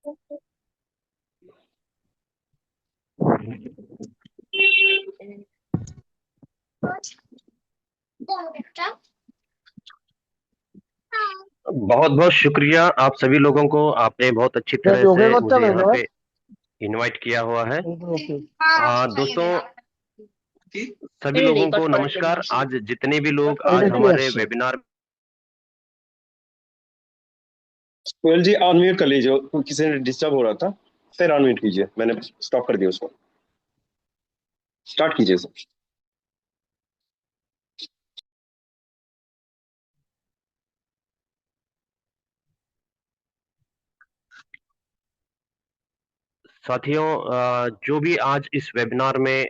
बहुत बहुत शुक्रिया आप सभी लोगों को, आपने बहुत अच्छी तरह যোগে से করতে मुझे হবে यहाँ তো। पे इनवाइट किया हुआ है। ओके। दोस्तों, सभी फिर लोगों को রেকর্ড করার জন্য नमस्कार। আসি। आज जितने भी लोग এটা आज ঠিক हमारे আসছে। वेबिनार। सोहेल जी अनम्यूट कर लीजिए, किसी ने डिस्टर्ब हो रहा था। फिर अनम्यूट कीजिए, मैंने स्टॉप कर दिया उसको। स्टार्ट कीजिए सर। साथियों, जो भी आज इस वेबिनार में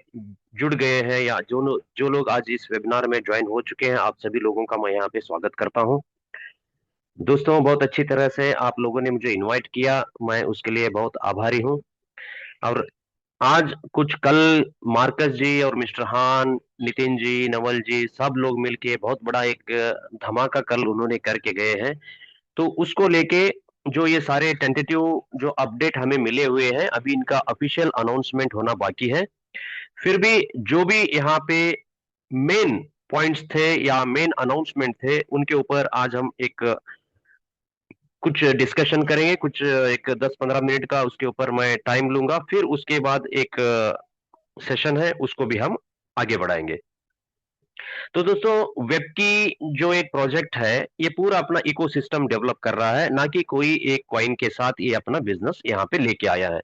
जुड़ गए हैं या जो लोग आज इस वेबिनार में ज्वाइन हो चुके हैं, आप सभी लोगों का मैं यहाँ पे स्वागत करता हूँ। दोस्तों, बहुत अच्छी तरह से आप लोगों ने मुझे इनवाइट किया, मैं उसके लिए बहुत आभारी हूँ। और आज कुछ कल मार्कस जी और मिस्टर हान, नितिन जी, नवल जी सब लोग मिलके बहुत बड़ा एक धमाका कल उन्होंने करके गए हैं। तो उसको लेके जो ये सारे टेंटेटिव जो अपडेट हमें मिले हुए हैं, अभी इनका ऑफिशियल अनाउंसमेंट होना बाकी है। फिर भी जो भी यहाँ पे मेन पॉइंट्स थे या मेन अनाउंसमेंट थे, उनके ऊपर आज हम एक कुछ डिस्कशन करेंगे। कुछ एक 10-15 मिनट का उसके ऊपर मैं टाइम लूंगा, फिर उसके बाद एक सेशन है उसको भी हम आगे बढ़ाएंगे। तो दोस्तों, वेब की जो एक प्रोजेक्ट है, ये पूरा अपना इकोसिस्टम डेवलप कर रहा है, ना कि कोई एक कॉइन के साथ ये अपना बिजनेस यहाँ पे लेके आया है।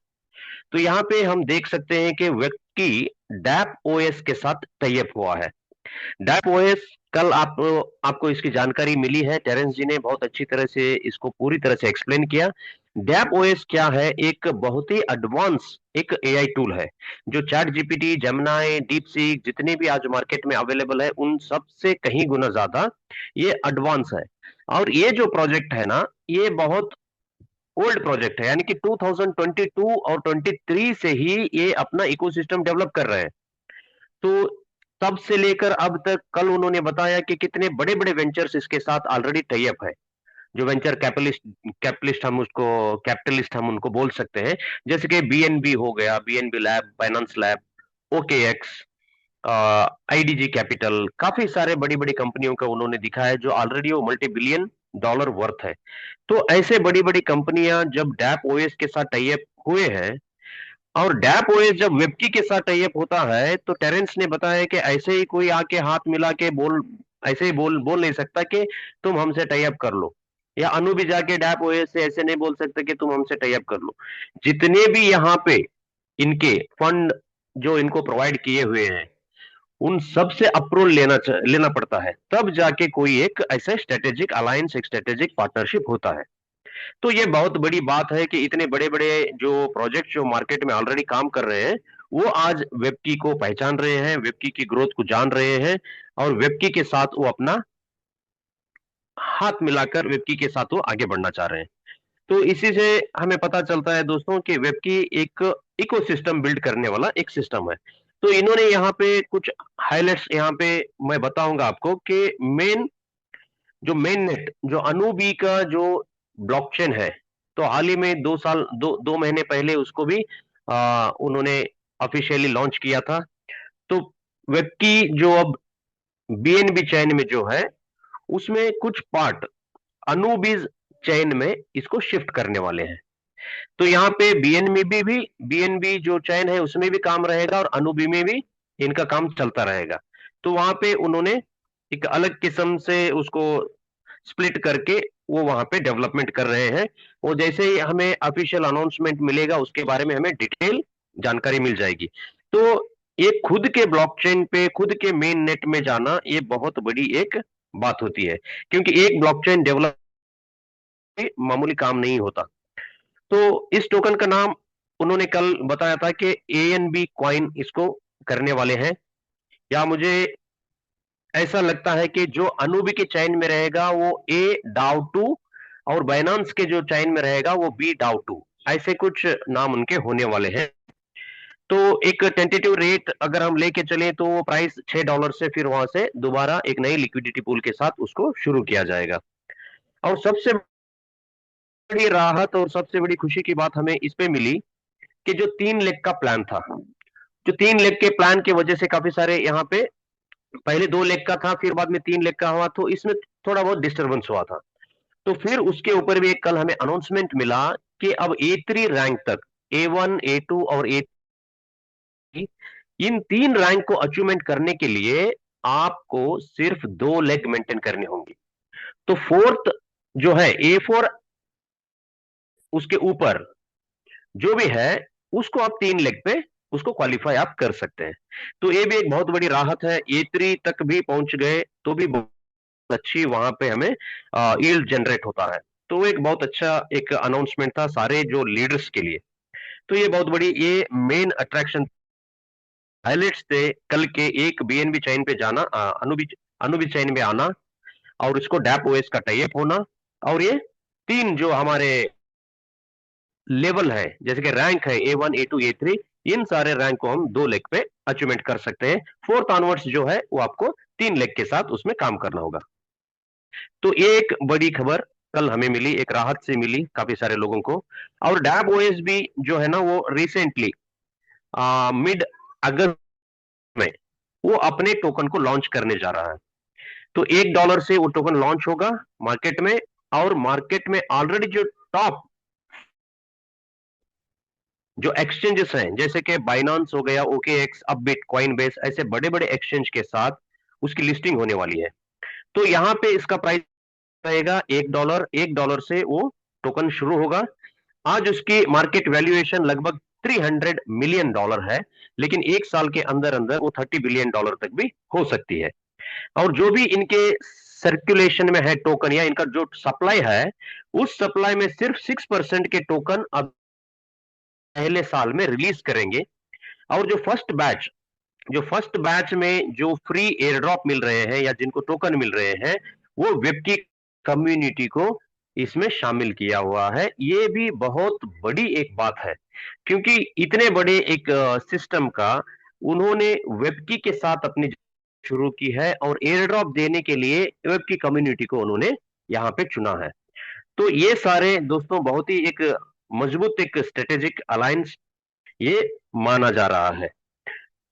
तो यहाँ पे हम देख सकते हैं कि वेब की डैप ओएस के साथ टाई अप हुआ है। डैप ओएस कल आपको इसकी जानकारी मिली है, टेरेंस जी ने बहुत अच्छी तरह से इसको पूरी तरह से एक्सप्लेन किया। डैप ओएस क्या है? एक बहुत ही एडवांस एक एआई टूल है, जो chat GPT, Gemini, deep seek जितने भी आज मार्केट में अवेलेबल है, उन सब से कहीं गुना ज्यादा ये एडवांस है। और ये जो प्रोजेक्ट है ना, ये बहुत ओल्ड प्रोजेक्ट है, यानी कि 2022 और 23 से ही ये अपना इकोसिस्टम डेवलप कर रहे हैं। तो तब से लेकर अब तक कल उन्होंने बताया कि कितने बड़े बड़े वेंचर्स इसके साथ ऑलरेडी टाई अप है। जो वेंचर कैपिटलिस्ट कैपिटलिस्ट हम उसको कैपिटलिस्ट हम उनको बोल सकते हैं, जैसे कि बीएनबी हो गया, BNB lab, finance lab, OKX, IDG Capital, काफी सारे बड़ी बड़ी कंपनियों का उन्होंने दिखा है, जो ऑलरेडी वो मल्टी बिलियन डॉलर वर्थ है। तो ऐसे बड़ी बड़ी कंपनियां जब डैप ओएस के साथ टाई अप हुए हैं, और डैप ओएस जब वेबकी के साथ टाई अप होता है, तो टेरेंस ने बताया कि ऐसे ही कोई आके हाथ मिला के बोल ऐसे ही बोल बोल नहीं सकता कि तुम हमसे टाई अप कर लो, या अनु भी जाके डैप ओएस से ऐसे नहीं बोल सकते कि तुम हमसे टाई अप कर लो। जितने भी यहाँ पे इनके फंड जो इनको प्रोवाइड किए हुए हैं, उन सब से अप्रूवल लेना पड़ता है, तब जाके कोई एक ऐसा स्ट्रेटेजिक अलायंस, एक स्ट्रेटेजिक पार्टनरशिप होता है। तो ये बहुत बड़ी बात है कि इतने बड़े बड़े जो प्रोजेक्ट जो मार्केट में ऑलरेडी काम कर रहे हैं, वो आज वेबकी को पहचान रहे हैं, वेबकी की ग्रोथ को जान रहे हैं, और वेबकी के साथ वो अपना हाथ मिलाकर वेबकी के साथ वो आगे बढ़ना चाह रहे हैं। तो इसी से हमें पता चलता है दोस्तों कि वेबकी एक इकोसिस्टम बिल्ड करने वाला एक सिस्टम है। तो इन्होंने यहाँ पे कुछ हाइलाइट्स यहाँ पे मैं बताऊंगा आपको कि मेन नेट जो अनूबी का जो ब्लॉकचेन है, तो हाल ही में 2 साल 2 महीने पहले उसको भी उन्होंने ऑफिशियली लॉन्च किया था। तो वेब की जो अब बीएनबी चैन में जो है, उसमें कुछ पार्ट अनूबीज चैन में इसको शिफ्ट करने वाले हैं। तो यहाँ पे बीएनबी जो चैन है उसमें भी काम रहेगा, और अनूबी में भी इनका काम चलता रहेगा। तो वहां पे उन्होंने एक अलग किस्म से उसको स्प्लिट करके वो वहां पे डेवलपमेंट कर रहे हैं। वो जैसे ही हमें ऑफिशियल अनाउंसमेंट मिलेगा, उसके बारे में हमें डिटेल जानकारी मिल जाएगी। तो ये खुद के ब्लॉकचेन पे, खुद के मेन नेट में जाना, ये बहुत बड़ी एक बात होती है, क्योंकि एक ब्लॉकचेन डेवलप मामूली काम नहीं होता। तो इस टोकन का नाम उन्होंने कल बताया था कि एएनबी क्वाइन इसको करने वाले हैं। या मुझे ऐसा लगता है कि जो अनूबी के चैन में रहेगा वो ए डाउ टू, और बाइनांस के जो चैन में रहेगा वो बी डाउ टू, ऐसे कुछ नाम उनके होने वाले हैं। तो एक टेंटेटिव रेट अगर हम लेके चले, तो वो प्राइस $6 से फिर वहां से दोबारा एक नई लिक्विडिटी पूल के साथ उसको शुरू किया जाएगा। और सबसे बड़ी राहत और सबसे बड़ी खुशी की बात हमें इस पे मिली कि जो 3 लाख का प्लान था, जो 3 लाख के प्लान की वजह से काफी सारे यहाँ पे, पहले 2 लाख का था, फिर बाद में 3 लाख का हुआ, तो इसमें थोड़ा बहुत डिस्टरबेंस हुआ था। तो फिर उसके ऊपर भी एक कल हमें अनाउंसमेंट मिला कि अब A3 रैंक तक, A1 A2 और A3, इन 3 रैंक को अचीवमेंट करने के लिए आपको सिर्फ 2 लाख मेंटेन करने होंगे। तो फोर्थ जो है A4, उसके ऊपर जो भी है उसको आप 3 लाख पे उसको क्वालिफाई आप कर सकते हैं। तो ये भी एक बहुत बड़ी राहत है। A3 तक भी पहुंच गए तो भी बहुत अच्छी वहां पे हमें यील्ड जनरेट होता है। तो वो एक बहुत अच्छा एक अनाउंसमेंट था सारे जो लीडर्स के लिए। तो ये बहुत बड़ी, ये मेन अट्रैक्शन हाइलाइट्स थे कल के। एक BNB चैन पे जाना, अनुबी चैन में आना, और इसको डैप ओएस का टाइप होना, और ये 3 जो हमारे लेवल है, जैसे कि रैंक है A1 A2 A3, इन सारे रैंक को हम 2 लाख पे अचीवमेंट कर सकते हैं। फोर्थ ऑनवर्ड्स जो है वो आपको 3 लाख के साथ उसमें काम करना होगा। तो ये एक बड़ी खबर कल हमें मिली, एक राहत से मिली काफी सारे लोगों को। और डैप ओएस भी जो है ना, वो रिसेंटली मिड अगस्त में वो अपने टोकन को लॉन्च करने जा रहा है। तो $1 से वो टोकन लॉन्च होगा मार्केट में, और मार्केट में ऑलरेडी जो टॉप जो एक्सचेंजेस हैं, जैसे कि बाइनांस हो गया, OKX, अपबिट, कॉइनबेस, ऐसे बड़े बड़े एक्सचेंज के साथ उसकी लिस्टिंग होने वाली है। तो यहां पे इसका प्राइस रहेगा $1। $1 से वो टोकन शुरू होगा। आज उसकी मार्केट वैल्यूएशन लगभग $300 मिलियन है, लेकिन 1 साल के अंदर अंदर वो $30 बिलियन तक भी हो सकती है। और जो भी इनके सर्कुलेशन में है टोकन, या इनका जो सप्लाई है, उस सप्लाई में सिर्फ 6% के टोकन अब पहले साल में रिलीज करेंगे। और जो फर्स्ट बैच में जो फ्री एयर ड्रॉप मिल रहे हैं या जिनको टोकन मिल रहे हैं, वो वेब की कम्युनिटी को इसमें शामिल किया हुआ है। ये भी बहुत बड़ी एक बात है, क्योंकि इतने बड़े एक सिस्टम का उन्होंने वेबकी के साथ अपनी शुरू की है, और एयर ड्रॉप देने के लिए वेब की कम्युनिटी को उन्होंने यहाँ पे चुना है। तो ये सारे दोस्तों बहुत ही एक मजबूत एक स्ट्रेटेजिक अलायंस ये माना जा रहा है।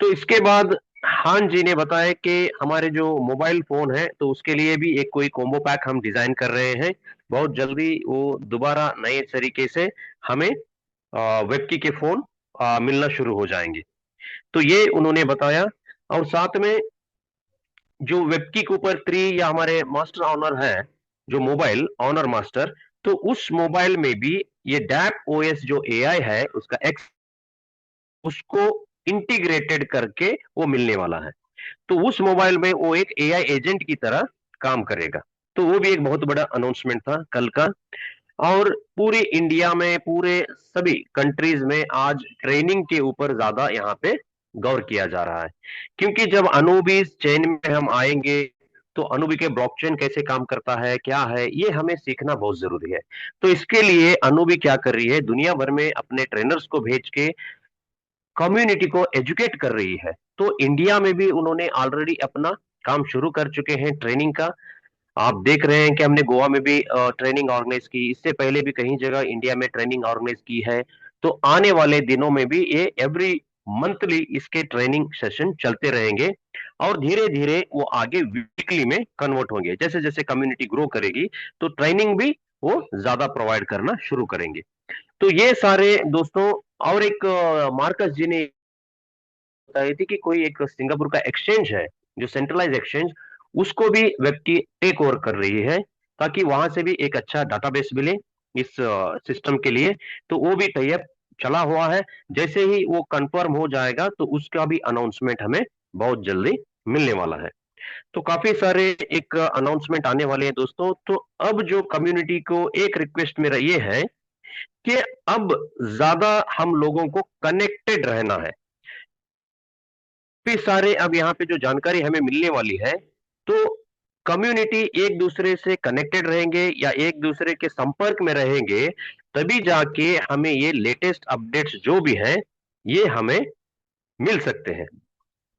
तो इसके बाद हान जी ने बताया कि हमारे जो मोबाइल फोन है, तो उसके लिए भी एक कोई कॉम्बो पैक हम डिजाइन कर रहे हैं। बहुत जल्दी वो दोबारा नए तरीके से हमें वेबकी के फोन मिलना शुरू हो जाएंगे। तो ये उन्होंने बताया। और साथ में जो वेबकी के ऊपर 3 या हमारे मास्टर ऑनर है, जो मोबाइल ऑनर मास्टर, तो उस मोबाइल में भी ये डैप ओएस जो एआई है उसका एक्स, उसको इंटीग्रेटेड करके वो मिलने वाला है। तो उस मोबाइल में वो एक एआई एजेंट की तरह काम करेगा। तो वो भी एक बहुत बड़ा अनाउंसमेंट था कल का। और पूरे इंडिया में, पूरे सभी कंट्रीज में आज ट्रेनिंग के ऊपर ज्यादा यहाँ पे गौर किया जा रहा है, क्योंकि जब अनुबी चेन में हम आएंगे तो अनुबी के ब्लॉकचेन कैसे काम करता है, क्या है, ये हमें सीखना बहुत जरूरी है। तो इसके लिए अनुबी क्या कर रही है, दुनिया भर में अपने ट्रेनर्स को भेज के कम्युनिटी को एजुकेट कर रही है। तो इंडिया में भी उन्होंने ऑलरेडी अपना काम शुरू कर चुके हैं ट्रेनिंग का। आप देख रहे हैं कि हमने गोवा में भी ट्रेनिंग ऑर्गेनाइज की, इससे पहले भी कई जगह इंडिया में ट्रेनिंग ऑर्गेनाइज की है। तो आने वाले दिनों में भी ये एवरी मंथली इसके ट्रेनिंग सेशन चलते रहेंगे, और धीरे धीरे वो आगे वीकली में कन्वर्ट होंगे। जैसे जैसे कम्युनिटी ग्रो करेगी तो ट्रेनिंग भी वो ज्यादा प्रोवाइड करना शुरू करेंगे। तो ये सारे दोस्तों, और एक मार्कस जी ने बताई थी कि कोई एक सिंगापुर का एक्सचेंज है, जो सेंट्रलाइज एक्सचेंज, उसको भी वेब की टेक ओवर कर रही है, ताकि वहां से भी एक अच्छा डाटाबेस मिले इस सिस्टम के लिए। तो वो भी टाइप चला हुआ है। जैसे ही वो कंफर्म हो जाएगा तो उसका भी अनाउंसमेंट हमें बहुत जल्दी मिलने वाला है। तो काफी सारे एक अनाउंसमेंट आने वाले हैं दोस्तों। तो अब जो कम्युनिटी को एक रिक्वेस्ट मेरा ये है कि अब ज्यादा हम लोगों को कनेक्टेड रहना है। काफी सारे अब यहाँ पे जो जानकारी हमें मिलने वाली है, तो कम्युनिटी एक दूसरे से कनेक्टेड रहेंगे या एक दूसरे के संपर्क में रहेंगे, तभी जाके हमें ये लेटेस्ट अपडेट्स जो भी हैं ये हमें मिल सकते हैं।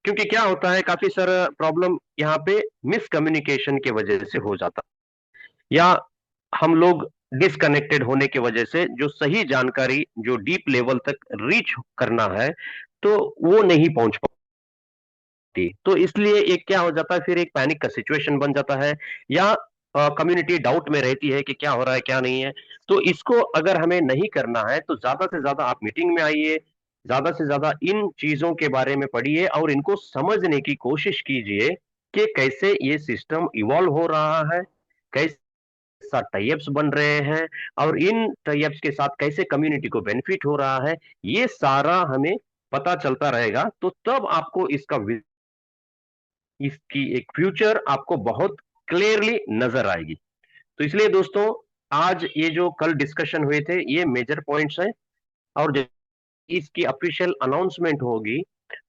क्योंकि क्या होता है, काफी सारा प्रॉब्लम यहाँ पे मिसकम्युनिकेशन की वजह से हो जाता है, या हम लोग डिसकनेक्टेड होने की वजह से जो सही जानकारी जो डीप लेवल तक रीच करना है तो वो नहीं पहुंच पाती। तो इसलिए एक क्या हो जाता है, फिर एक पैनिक का सिचुएशन बन जाता है, या कम्युनिटी डाउट में रहती है कि क्या हो रहा है क्या नहीं है। तो इसको अगर हमें नहीं करना है तो ज्यादा से ज्यादा आप मीटिंग में आइए, ज्यादा से ज्यादा इन चीजों के बारे में पढ़िए और इनको समझने की कोशिश कीजिए कि कैसे ये सिस्टम इवॉल्व हो रहा है, कैसे साथ टाइप्स बन रहे हैं, और इन टाइप्स के साथ कैसे कम्युनिटी को बेनिफिट हो रहा है। ये सारा हमें पता चलता रहेगा तो तब आपको इसकी एक फ्यूचर आपको बहुत क्लियरली नजर आएगी। तो इसलिए दोस्तों, आज ये जो कल डिस्कशन हुए थे ये मेजर पॉइंट्स हैं, और जब इसकी ऑफिशियल अनाउंसमेंट होगी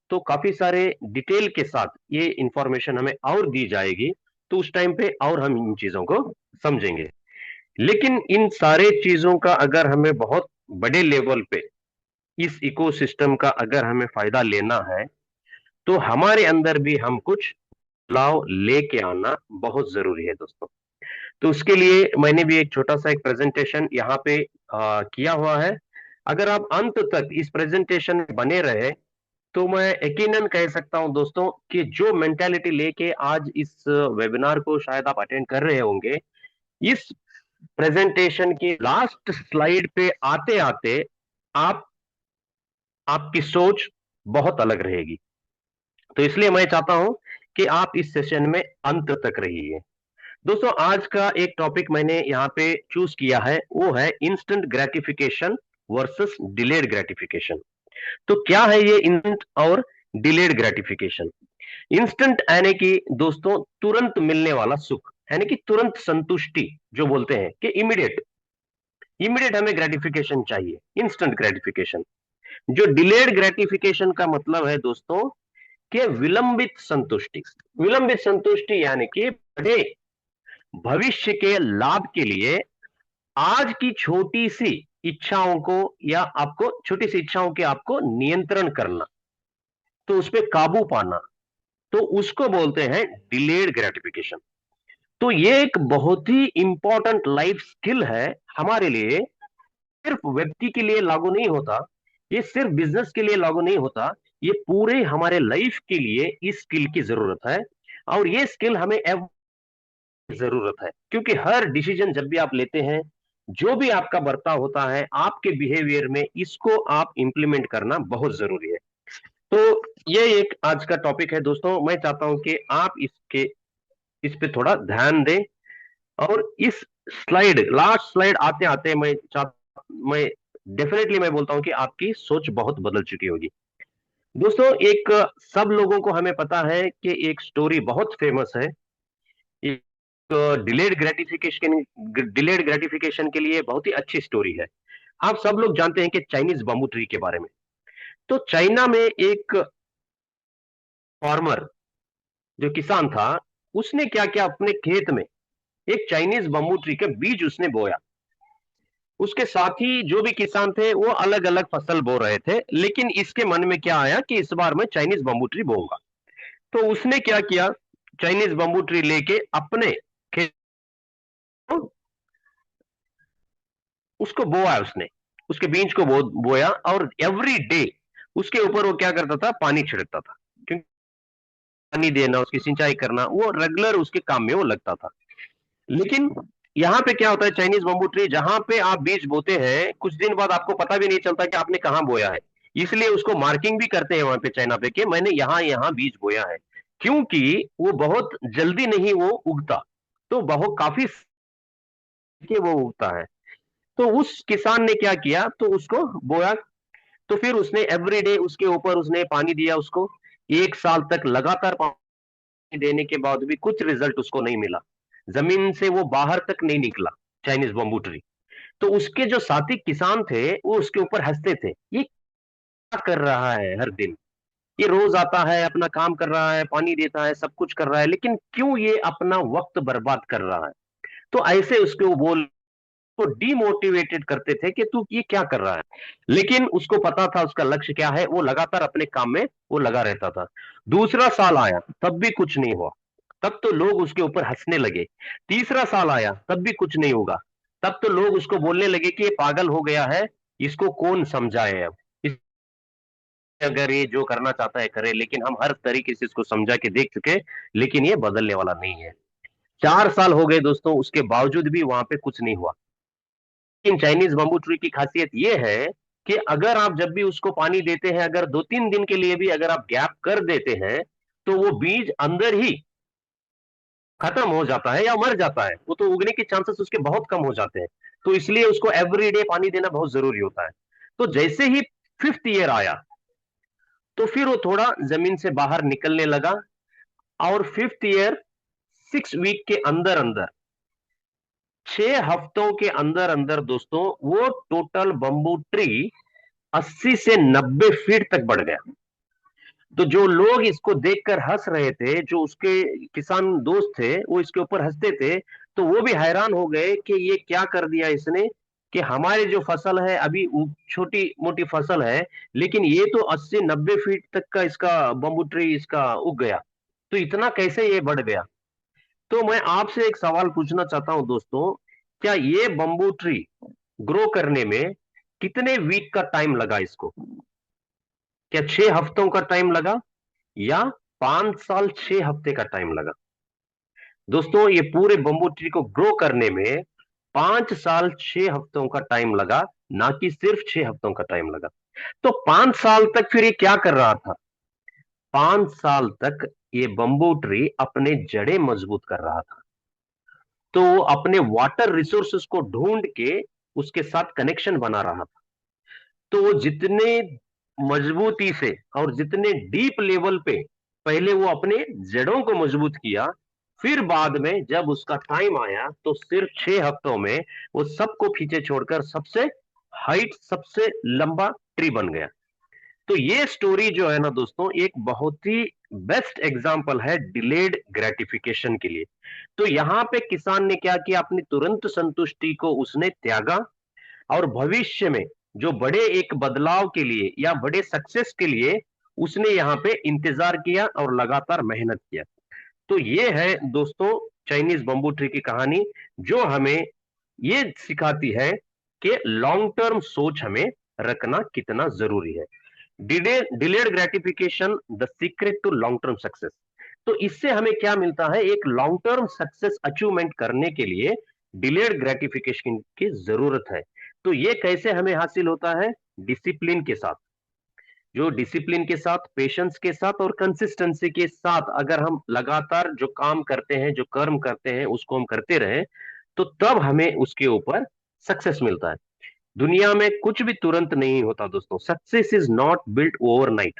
तो काफी सारे डिटेल के साथ ये इंफॉर्मेशन हमें और दी जाएगी, तो उस टाइम पे और हम इन चीजों को समझेंगे। लेकिन इन सारे चीजों का अगर हमें बहुत बड़े लेवल पे इस इकोसिस्टम का अगर हमें फायदा लेना है तो हमारे अंदर भी हम कुछ बदलाव लेके आना बहुत जरूरी है दोस्तों। तो उसके लिए मैंने भी एक छोटा सा एक प्रेजेंटेशन यहाँ पे किया हुआ है। अगर आप अंत तक इस प्रेजेंटेशन में बने रहे तो मैं यकीनन कह सकता हूं दोस्तों कि जो मेंटालिटी लेके आज इस वेबिनार को शायद आप अटेंड कर रहे होंगे, इस प्रेजेंटेशन की लास्ट स्लाइड पे आते आते आप आपकी सोच बहुत अलग रहेगी। तो इसलिए मैं चाहता हूं कि आप इस सेशन में अंत तक रहिए। दोस्तों, आज का एक टॉपिक मैंने यहाँ पे चूज किया है, वो है instant gratification versus delayed gratification. तो क्या है ये इंस्टेंट और डिलेड ग्रेटिफिकेशन? इंस्टेंट यानी कि दोस्तों तुरंत मिलने वाला सुख, यानी कि तुरंत संतुष्टि, जो बोलते हैं कि इमीडिएट इमीडिएट हमें ग्रेटिफिकेशन चाहिए, इंस्टेंट ग्रेटिफिकेशन। जो डिलेड ग्रेटिफिकेशन का मतलब है दोस्तों कि विलंबित संतुष्टि। विलंबित संतुष्टि यानी कि बड़े भविष्य के लाभ के लिए आज की छोटी सी इच्छाओं को, या आपको छोटी सी इच्छाओं के आपको नियंत्रण करना, तो उस पर काबू पाना, तो उसको बोलते हैं डिलेड ग्रेटिफिकेशन। तो ये एक बहुत ही इंपॉर्टेंट लाइफ स्किल है हमारे लिए। सिर्फ व्यक्ति के लिए लागू नहीं होता, ये सिर्फ बिजनेस के लिए लागू नहीं होता, ये पूरे हमारे लाइफ के लिए इस स्किल की जरूरत है। और ये स्किल हमें जरूरत है, क्योंकि हर डिसीजन जब भी आप लेते हैं, जो भी आपका बर्ताव होता है आपके बिहेवियर में, इसको आप इंप्लीमेंट करना बहुत जरूरी है। तो ये एक आज का टॉपिक है दोस्तों। मैं चाहता हूं कि आप इस पे थोड़ा ध्यान दें, और इस स्लाइड लास्ट स्लाइड आते आते मैं डेफिनेटली मैं बोलता हूं कि आपकी सोच बहुत बदल चुकी होगी। दोस्तों, एक सब लोगों को हमें पता है कि एक स्टोरी बहुत फेमस है, एक डिलेड ग्रेटिफिकेशन के लिए बहुत ही अच्छी स्टोरी है। आप सब लोग जानते हैं कि चाइनीज बम्बू ट्री के बारे में। तो चाइना में एक फार्मर, जो किसान था, उसने क्या किया, अपने खेत में एक चाइनीज बम्बू ट्री के बीज उसने बोया। उसके साथ ही जो भी किसान थे वो अलग अलग फसल बो रहे थे, लेकिन इसके मन में क्या आया कि इस बार मैं चाइनीज बम्बू ट्री बोऊंगा। तो उसने क्या किया, चाइनीज बम्बू ट्री लेके अपने खेत उसको बोया उसने, उसके बीज को बोया, और एवरी डे उसके ऊपर वो क्या करता था, पानी छिड़कता था। क्योंकि पानी देना, उसकी सिंचाई करना, वो रेगुलर उसके काम में वो लगता था। लेकिन यहाँ पे क्या होता है, चाइनीज बम्बू ट्री जहां पे आप बीज बोते हैं, कुछ दिन बाद आपको पता भी नहीं चलता कि आपने कहाँ बोया है। इसलिए उसको मार्किंग भी करते हैं वहां पे चाइना पे कि मैंने यहाँ यहाँ बीज बोया है, क्योंकि वो बहुत जल्दी नहीं वो उगता, तो बहुत काफी के वो उगता है। तो उस किसान ने क्या किया, तो उसको बोया। तो फिर उसने एवरीडे उसके ऊपर उसने पानी दिया उसको। 1 साल तक लगातार पानी देने के बाद भी कुछ रिजल्ट उसको नहीं मिला, जमीन से वो बाहर तक नहीं निकला चाइनीज बम्बू ट्री। तो उसके जो साथी किसान थे वो उसके ऊपर हंसते थे, ये क्या कर रहा है हर दिन, ये रोज आता है, अपना काम कर रहा है, पानी देता है, सब कुछ कर रहा है, लेकिन क्यों ये अपना वक्त बर्बाद कर रहा है। तो ऐसे उसके वो बोल को डीमोटिवेटेड करते थे कि तू ये क्या कर रहा है। लेकिन उसको पता था उसका लक्ष्य क्या है, वो लगातार अपने काम में वो लगा रहता था। दूसरा साल आया तब भी कुछ नहीं हुआ, तब तो लोग उसके ऊपर हंसने लगे। तीसरा साल आया तब भी कुछ नहीं होगा। तब तो लोग उसको बोलने लगे कि ये पागल हो गया है, इसको कौन समझाए अब, अगर ये जो करना चाहता है करे। लेकिन हम हर तरीके से इसको समझा के देख चुके, लेकिन ये बदलने वाला नहीं है। 4 साल हो गए दोस्तों, उसके बावजूद भी वहां पे कुछ नहीं हुआ। लेकिन चाइनीज बम्बू ट्री की खासियत ये है कि अगर आप जब भी उसको पानी देते हैं, अगर 2-3 दिन के लिए भी अगर आप गैप कर देते हैं, तो वो बीज अंदर ही खत्म हो जाता है या मर जाता है, वो तो उगने के चांसेस उसके बहुत कम हो जाते हैं। तो इसलिए उसको एवरीडे पानी देना बहुत जरूरी होता है। तो जैसे ही 5th ईयर आया, तो फिर वो थोड़ा जमीन से बाहर निकलने लगा, और 5th ईयर 6 वीक के अंदर अंदर, 6 हफ्तों के अंदर अंदर दोस्तों, वो टोटल बम्बू ट्री 80 से 90 फीट तक बढ़ गया। तो जो लोग इसको देखकर हंस रहे थे, जो उसके किसान दोस्त थे, वो इसके ऊपर हंसते थे, तो वो भी हैरान हो गए कि ये क्या कर दिया इसने, कि हमारी जो फसल है अभी छोटी मोटी फसल है, लेकिन ये तो 80-90 फीट तक का इसका बम्बू ट्री इसका उग गया। तो इतना कैसे ये बढ़ गया? तो मैं आपसे एक सवाल पूछना चाहता हूं दोस्तों, क्या ये बम्बू ट्री ग्रो करने में कितने वीक का टाइम लगा इसको? क्या 6 हफ्तों का टाइम लगा, या 5 साल 6 हफ्ते का टाइम लगा? दोस्तों, ये पूरे बम्बू ट्री को ग्रो करने में 5 साल 6 हफ्तों का टाइम लगा, ना कि सिर्फ 6 हफ्तों का टाइम लगा। तो 5 साल तक फिर ये क्या कर रहा था? 5 साल तक ये बम्बू ट्री अपने जड़ें मजबूत कर रहा था। तो वो अपने वाटर रिसोर्सेस को ढूंढ के उसके साथ कनेक्शन बना रहा था। तो वो जितने मजबूती से और जितने डीप लेवल पे पहले वो अपने जड़ों को मजबूत किया, फिर बाद में जब उसका टाइम आया, तो सिर्फ 6 हफ्तों में वो सबको पीछे छोड़कर सबसे हाइट, सबसे लंबा ट्री बन गया। तो ये स्टोरी जो है ना दोस्तों, एक बहुत ही बेस्ट एग्जांपल है डिलेड ग्रेटिफिकेशन के लिए। तो यहां पे किसान ने क्या किया, अपनी तुरंत संतुष्टि को उसने त्यागा, और भविष्य में जो बड़े एक बदलाव के लिए या बड़े सक्सेस के लिए उसने यहाँ पे इंतजार किया और लगातार मेहनत किया। तो ये है दोस्तों चाइनीज बम्बू ट्री की कहानी, जो हमें ये सिखाती है कि लॉन्ग टर्म सोच हमें रखना कितना जरूरी है। Delayed gratification the secret to long term success. तो इससे हमें क्या मिलता है? एक लॉन्ग टर्म सक्सेस अचीवमेंट करने के लिए डिलेड ग्रेटिफिकेशन की जरूरत है। तो ये कैसे हमें हासिल होता है? डिसिप्लिन के साथ। जो डिसिप्लिन के साथ, पेशेंस के साथ और कंसिस्टेंसी के साथ अगर हम लगातार जो काम करते हैं, जो कर्म करते हैं, उसको हम करते रहें, तो तब हमें उसके ऊपर सक्सेस मिलता है। दुनिया में कुछ भी तुरंत नहीं होता दोस्तों। Success is not built overnight,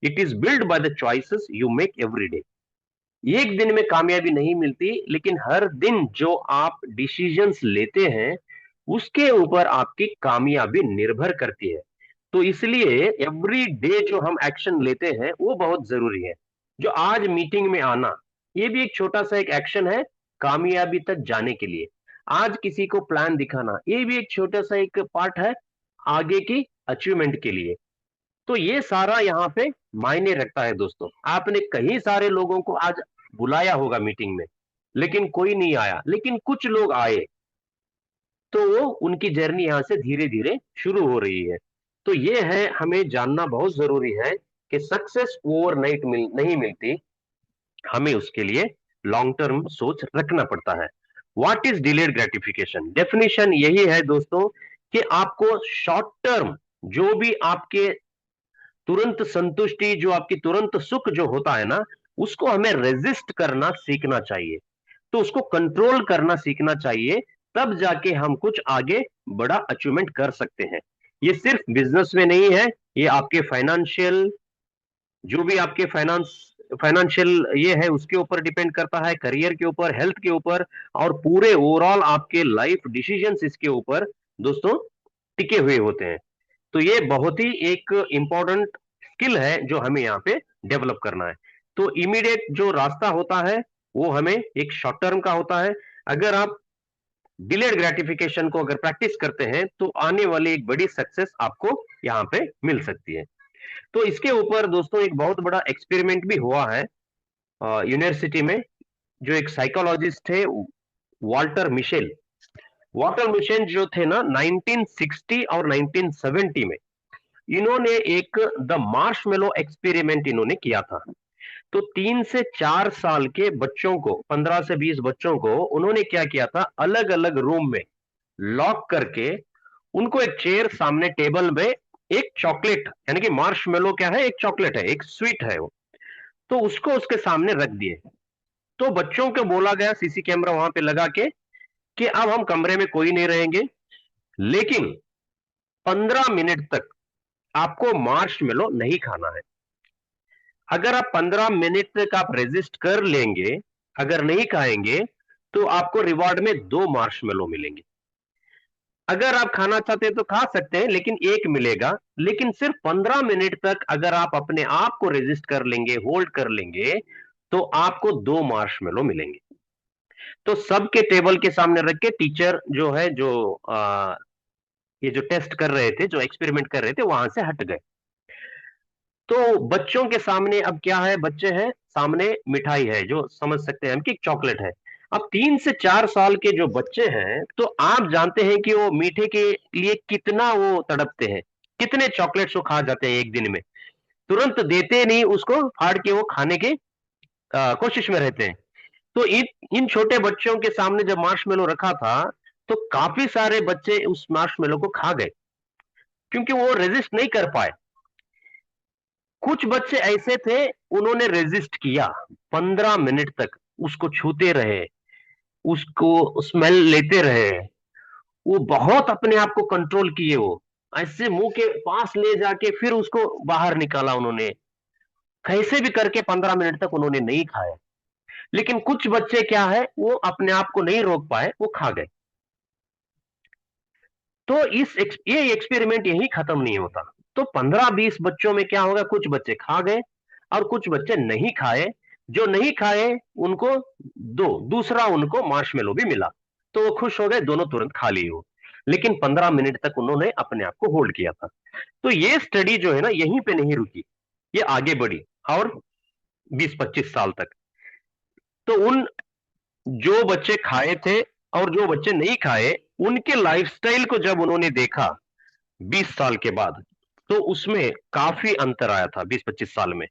it is build by the choices you make every day. एक दिन में कामयाबी नहीं मिलती, लेकिन हर दिन जो आप डिसीजंस लेते हैं, उसके ऊपर आपकी कामयाबी निर्भर करती है। तो इसलिए एवरी डे जो हम एक्शन लेते हैं वो बहुत जरूरी है। जो आज मीटिंग में आना, ये भी एक छोटा सा एक एक्शन है कामयाबी तक जाने के लिए। आज किसी को प्लान दिखाना, ये भी एक छोटा सा एक पार्ट है आगे की अचीवमेंट के लिए। तो ये सारा यहाँ पे मायने रखता है दोस्तों। आपने कई सारे लोगों को आज बुलाया होगा मीटिंग में, लेकिन कोई नहीं आया, लेकिन कुछ लोग आए, तो वो उनकी जर्नी यहां से धीरे धीरे शुरू हो रही है। तो ये है, हमें जानना बहुत जरूरी है कि सक्सेस ओवरनाइट नहीं मिलती, हमें उसके लिए लॉन्ग टर्म सोच रखना पड़ता है। What is delayed gratification? Definition यही है दोस्तों कि आपको शॉर्ट टर्म, जो भी आपके तुरंत संतुष्टि, जो आपकी तुरंत सुख जो होता है ना, उसको हमें रेजिस्ट करना सीखना चाहिए। तो उसको कंट्रोल करना सीखना चाहिए, तब जाके हम कुछ आगे बड़ा अचीवमेंट कर सकते हैं। ये सिर्फ बिजनेस में नहीं है, ये आपके फाइनेंशियल, जो भी आपके फाइनेंशियल ये है उसके ऊपर डिपेंड करता है, करियर के ऊपर, हेल्थ के ऊपर, और पूरे ओवरऑल आपके लाइफ डिसीजंस इसके ऊपर दोस्तों टिके हुए होते हैं। तो ये बहुत ही एक इंपॉर्टेंट स्किल है जो हमें यहाँ पे डेवलप करना है। तो इमीडिएट जो रास्ता होता है वो हमें एक शॉर्ट टर्म का होता है। अगर आप डिलेड ग्रेटिफिकेशन को अगर प्रैक्टिस करते हैं, तो आने वाली एक बड़ी सक्सेस आपको यहाँ पे मिल सकती है। तो इसके ऊपर दोस्तों एक बहुत बड़ा एक्सपेरिमेंट भी हुआ है यूनिवर्सिटी में। जो एक साइकोलॉजिस्ट थे, वॉल्टर मिशेल, वाटर मिशन जो थे ना 1960 और 1970 में, इन्होंने एक द मार्शमेलो एक्सपेरिमेंट इन्होंने किया था। तो 3 से 4 साल के बच्चों को, 15 से 20 बच्चों को उन्होंने क्या किया था, अलग अलग रूम में लॉक करके उनको एक चेयर सामने टेबल में, एक चॉकलेट, यानी कि मार्शमेलो क्या है, एक चॉकलेट है, एक स्वीट है वो, तो उसको उसके सामने रख दिए। तो बच्चों को बोला गया सीसी कैमरा वहां पे लगा के कि अब हम कमरे में कोई नहीं रहेंगे, लेकिन 15 मिनट तक आपको मार्शमेलो नहीं खाना है। अगर आप 15 मिनट तक आप रेजिस्ट कर लेंगे, अगर नहीं खाएंगे, तो आपको रिवॉर्ड में 2 मार्शमेलो मिलेंगे। अगर आप खाना चाहते हैं तो खा सकते हैं, लेकिन एक मिलेगा। लेकिन सिर्फ 15 मिनट तक अगर आप अपने आप को रेजिस्ट कर लेंगे, होल्ड कर लेंगे, तो आपको 2 मार्शमेलो मिलेंगे। तो सबके टेबल के सामने रख के टीचर जो है, जो ये जो टेस्ट कर रहे थे, जो एक्सपेरिमेंट कर रहे थे, वहां से हट गए। तो बच्चों के सामने अब क्या है, बच्चे हैं सामने, मिठाई है, जो समझ सकते हैं हम कि चॉकलेट है। अब 3 से 4 साल के जो बच्चे हैं, तो आप जानते हैं कि वो मीठे के लिए कितना वो तड़पते हैं, कितने चॉकलेट्स वो खा जाते हैं एक दिन में। तुरंत देते नहीं, उसको फाड़ के वो खाने की कोशिश में रहते हैं। तो इन इन छोटे बच्चों के सामने जब मार्शमेलो रखा था, तो काफी सारे बच्चे उस मार्शमेलो को खा गए, क्योंकि वो रेजिस्ट नहीं कर पाए। कुछ बच्चे ऐसे थे, उन्होंने रेजिस्ट किया, 15 मिनट तक उसको छूते रहे, उसको स्मेल लेते रहे, वो बहुत अपने आप को कंट्रोल किए, वो ऐसे मुंह के पास ले जाके फिर उसको बाहर निकाला उन्होंने, कैसे भी करके 15 मिनट तक उन्होंने नहीं खाया। लेकिन कुछ बच्चे क्या है, वो अपने आप को नहीं रोक पाए, वो खा गए। तो ये एक्सपेरिमेंट यही खत्म नहीं होता। तो 15-20 बच्चों में क्या होगा, कुछ बच्चे खा गए और कुछ बच्चे नहीं खाए। जो नहीं खाए उनको दूसरा उनको मार्शमेलो भी मिला, तो वो खुश हो गए, दोनों तुरंत खा लिए हो। लेकिन 15 मिनट तक उन्होंने अपने आप को होल्ड किया था। तो ये स्टडी जो है ना, यहीं पे नहीं रुकी, ये आगे बढ़ी और 20-25 साल तक। तो उन जो बच्चे खाए थे और जो बच्चे नहीं खाए, उनके लाइफस्टाइल को जब उन्होंने देखा 20 साल के बाद, तो उसमें काफी अंतर आया था 20-25 साल में।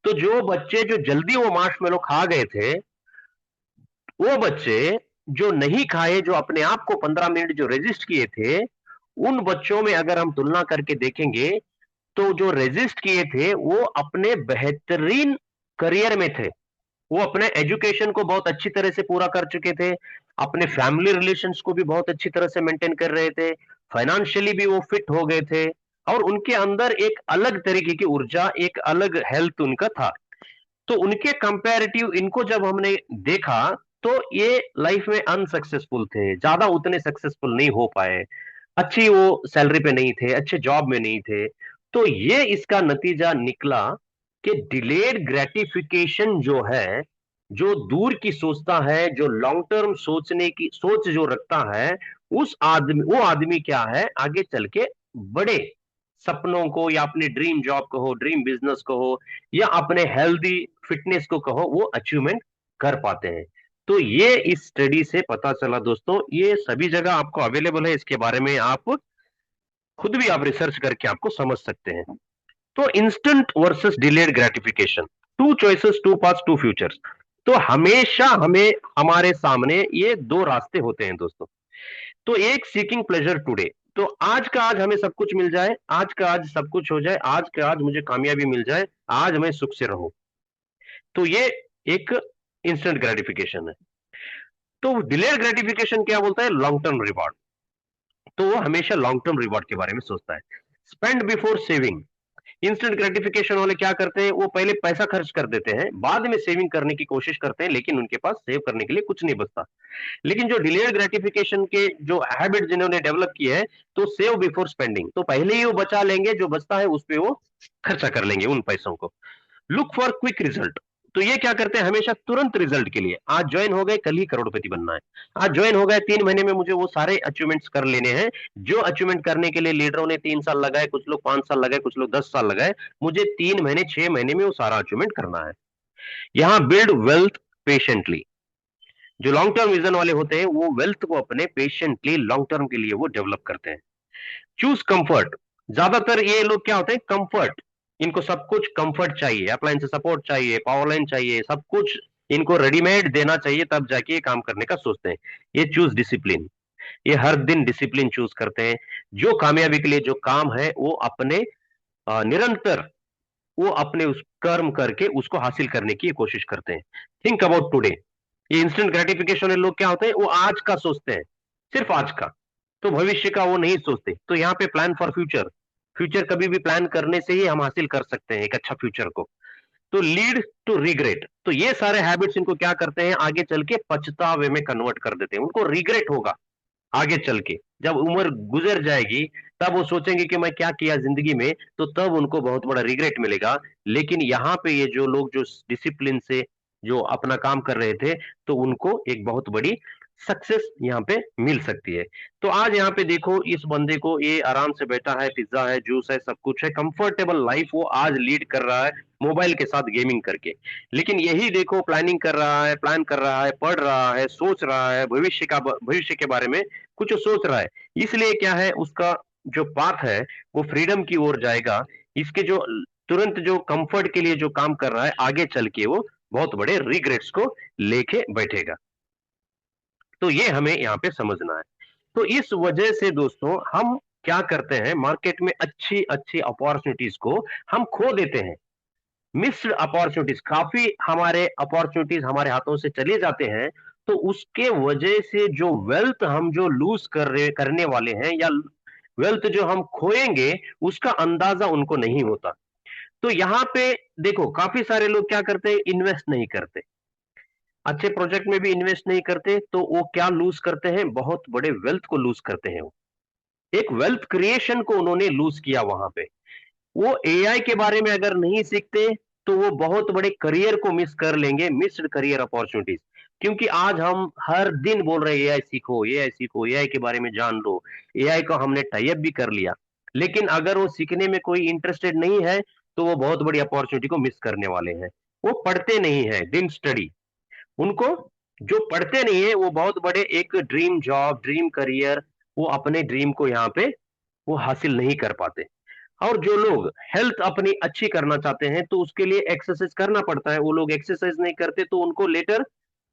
तो जो बच्चे जो जल्दी वो मार्शमेलो खा गए थे, वो बच्चे जो नहीं खाए, जो अपने आप को 15 मिनट जो रेजिस्ट किए थे, उन बच्चों में अगर हम तुलना करके देखेंगे, तो जो रेजिस्ट किए थे वो अपने बेहतरीन करियर में थे, वो अपने एजुकेशन को बहुत अच्छी तरह से पूरा कर चुके थे, अपने फैमिली रिलेशंस को भी बहुत अच्छी तरह से मेंटेन कर रहे थे, फाइनेंशियली भी वो फिट हो गए थे, और उनके अंदर एक अलग तरीके की ऊर्जा, एक अलग हेल्थ उनका था। तो उनके कंपैरेटिव इनको जब हमने देखा, तो ये लाइफ में अनसक्सेसफुल थे, ज्यादा उतने सक्सेसफुल नहीं हो पाए, अच्छी वो सैलरी पे नहीं थे, अच्छे जॉब में नहीं थे। तो ये इसका नतीजा निकला कि डिलेड ग्रेटिफिकेशन जो है, जो दूर की सोचता है, जो लॉन्ग टर्म सोचने की सोच जो रखता है, उस आदमी, वो आदमी क्या है, आगे चल के बड़े सपनों को, या अपने ड्रीम जॉब को हो, ड्रीम बिजनेस को हो, या अपने हेल्दी फिटनेस को कहो, वो अचीवमेंट कर पाते हैं। तो ये इस स्टडी से पता चला दोस्तों, ये सभी जगह आपको अवेलेबल है, इसके बारे में आप खुद भी आप रिसर्च करके आपको समझ सकते हैं। तो instant versus delayed gratification, two choices, two paths, two futures. तो हमेशा हमें हमारे सामने ये दो रास्ते होते हैं दोस्तों। तो एक सीकिंग प्लेजर टुडे, तो आज का आज हमें सब कुछ मिल जाए, आज का आज सब कुछ हो जाए, आज का आज मुझे कामयाबी मिल जाए, आज मैं सुख से रहूं, तो ये एक इंस्टेंट ग्रेटिफिकेशन है। तो डिलेड ग्रेटिफिकेशन क्या बोलता है, लॉन्ग टर्म रिवॉर्ड। तो वो हमेशा लॉन्ग टर्म रिवॉर्ड के बारे में सोचता है। Spend before saving, instant gratification वाले क्या करते हैं, वो पहले पैसा खर्च कर देते हैं, बाद में सेविंग करने की कोशिश करते हैं, लेकिन उनके पास सेव करने के लिए कुछ नहीं बचता। लेकिन जो डिलेड ग्रेटिफिकेशन के जो हैबिट जिन्होंने डेवलप की है, तो सेव बिफोर स्पेंडिंग, तो पहले ही वो बचा लेंगे, जो बचता है उस पर वो खर्चा कर लेंगे उन पैसों को। लुक फॉर क्विक रिजल्ट, तो ये क्या करते हैं, हमेशा तुरंत रिजल्ट के लिए, आज ज्वाइन हो गए कल ही करोड़पति बनना है, आज ज्वाइन हो गए 3 महीने में मुझे वो सारे अचीवमेंट्स कर लेने हैं, जो अचीवमेंट करने के लिए लीडरों ने 3 साल लगाए, कुछ लोग 5 साल लगाए, कुछ लोग 10 साल लगाए, मुझे 3 महीने 6 महीने में वो सारा अचीवमेंट करना है। यहां बिल्ड वेल्थ पेशेंटली, जो लॉन्ग टर्म विजन वाले होते हैं वो वेल्थ को अपने पेशेंटली लॉन्ग टर्म के लिए वो डेवलप करते हैं। चूज कंफर्ट, ज्यादातर ये लोग क्या होते हैं, कंफर्ट, इनको सब कुछ कंफर्ट चाहिए, अप्लायंस सपोर्ट चाहिए, पावर लाइन चाहिए, सब कुछ इनको रेडीमेड देना चाहिए, तब जाके ये काम करने का सोचते हैं। ये चूज डिसिप्लिन, ये हर दिन डिसिप्लिन चूज करते हैं। जो कामयाबी के लिए जो काम है वो अपने निरंतर वो अपने उस कर्म करके उसको हासिल करने की कोशिश करते हैं। थिंक अबाउट टुडे, ये इंस्टेंट ग्रेटिफिकेशन वाले लोग क्या होते हैं, वो आज का सोचते हैं, सिर्फ आज का, तो भविष्य का वो नहीं सोचते। तो यहाँ पे प्लान फॉर फ्यूचर, फ्यूचर कभी भी प्लान करने से ही हम हासिल कर सकते हैं एक अच्छा फ्यूचर को। तो लीड टू रिग्रेट, तो ये सारे हैबिट्स इनको क्या करते हैं, आगे चल के पछतावे में कन्वर्ट कर देते हैं। उनको रिग्रेट होगा आगे चल के, जब उम्र गुजर जाएगी तब वो सोचेंगे कि मैं क्या किया जिंदगी में, तो तब उनको बहुत बड़ा रिग्रेट मिलेगा। लेकिन यहाँ पे ये जो लोग जो डिसिप्लिन से जो अपना काम कर रहे थे, तो उनको एक बहुत बड़ी सक्सेस यहाँ पे मिल सकती है। तो आज यहाँ पे देखो इस बंदे को, ये आराम से बैठा है, पिज्जा है, जूस है, सब कुछ है, कंफर्टेबल लाइफ वो आज लीड कर रहा है मोबाइल के साथ गेमिंग करके। लेकिन यही देखो प्लानिंग कर रहा है, प्लान कर रहा है, पढ़ रहा है, सोच रहा है भविष्य के बारे में कुछ सोच रहा है। इसलिए क्या है, उसका जो पाथ है वो फ्रीडम की ओर जाएगा। इसके जो तुरंत जो कंफर्ट के लिए जो काम कर रहा है, आगे चल के वो बहुत बड़े रिग्रेट्स को लेके बैठेगा। तो ये हमें यहाँ पे समझना है। तो इस वजह से दोस्तों हम क्या करते हैं, मार्केट में अच्छी अच्छी अपॉर्चुनिटीज को हम खो देते हैं। मिस्ड अपॉर्चुनिटीज, काफी हमारे अपॉर्चुनिटीज हमारे हाथों से चले जाते हैं। तो उसके वजह से जो वेल्थ हम जो लूज करने वाले हैं, या वेल्थ जो हम खोएंगे, उसका अंदाजा उनको नहीं होता। तो यहाँ पे देखो काफी सारे लोग क्या करते हैं, इन्वेस्ट नहीं करते, अच्छे प्रोजेक्ट में भी इन्वेस्ट नहीं करते, तो वो क्या लूज करते हैं, बहुत बड़े वेल्थ को लूज करते हैं। वो एक वेल्थ क्रिएशन को उन्होंने लूज किया वहां पे। वो एआई के बारे में अगर नहीं सीखते, तो वो बहुत बड़े करियर को मिस कर लेंगे, मिस्ड करियर अपॉर्चुनिटीज। क्योंकि आज हम हर दिन बोल रहे हैं एआई सीखो, एआई सीखो, एआई के बारे में जान लो, एआई को हमने टाइप भी कर लिया। लेकिन अगर वो सीखने में कोई इंटरेस्टेड नहीं है, तो वो बहुत बड़ी अपॉर्चुनिटी को मिस करने वाले हैं। वो पढ़ते नहीं है, डिन स्टडी, उनको जो पढ़ते नहीं है वो बहुत बड़े एक ड्रीम जॉब, ड्रीम करियर, वो अपने ड्रीम को यहाँ पे वो हासिल नहीं कर पाते। और जो लोग हेल्थ अपनी अच्छी करना चाहते हैं, तो उसके लिए एक्सरसाइज करना पड़ता है। वो लोग एक्सरसाइज नहीं करते, तो उनको लेटर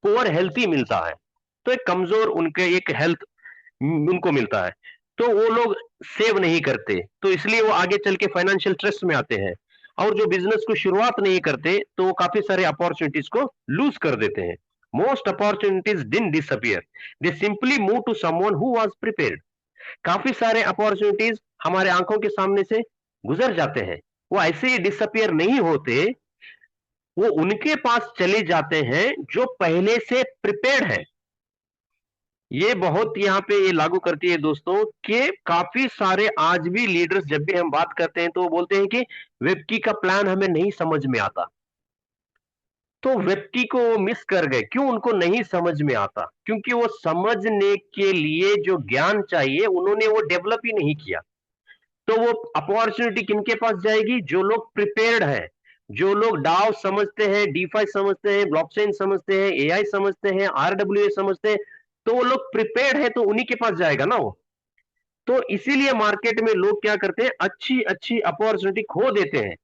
पुअर हेल्थ ही मिलता है, तो एक कमजोर उनके एक हेल्थ उनको मिलता है। तो वो लोग सेव नहीं करते, तो इसलिए वो आगे चल के फाइनेंशियल स्ट्रेस में आते हैं। और जो बिजनेस को शुरुआत नहीं करते, तो वो काफी सारे अपॉर्चुनिटीज को लूज कर देते हैं। Most opportunities didn't disappear, they simply move to someone who was prepared. काफी सारे अपॉर्चुनिटीज हमारे आंखों के सामने से गुजर जाते हैं, वो ऐसे ही डिसअपियर नहीं होते, वो उनके पास चले जाते हैं जो पहले से प्रिपेयर्ड है। ये बहुत यहाँ पे ये लागू करती है दोस्तों, कि काफी सारे आज भी लीडर्स जब भी हम बात करते हैं, तो वो बोलते हैं कि वेबकी का प्लान हमें नहीं समझ में आता। तो वेबकी को वो मिस कर गए, क्यों उनको नहीं समझ में आता, क्योंकि वो समझने के लिए जो ज्ञान चाहिए उन्होंने वो डेवलप ही नहीं किया। तो वो अपॉर्चुनिटी किनके पास जाएगी, जो लोग प्रिपेयर्ड है, जो लोग डाव समझते हैं, डीफाई समझते हैं, ब्लॉकचेन समझते हैं, एआई समझते हैं, आरडब्ल्यूए समझते हैं, तो वो लोग प्रिपेयर्ड है, तो उन्हीं के पास जाएगा ना वो। तो इसीलिए मार्केट में लोग क्या करते हैं, अच्छी अच्छी अपॉर्चुनिटी खो देते हैं,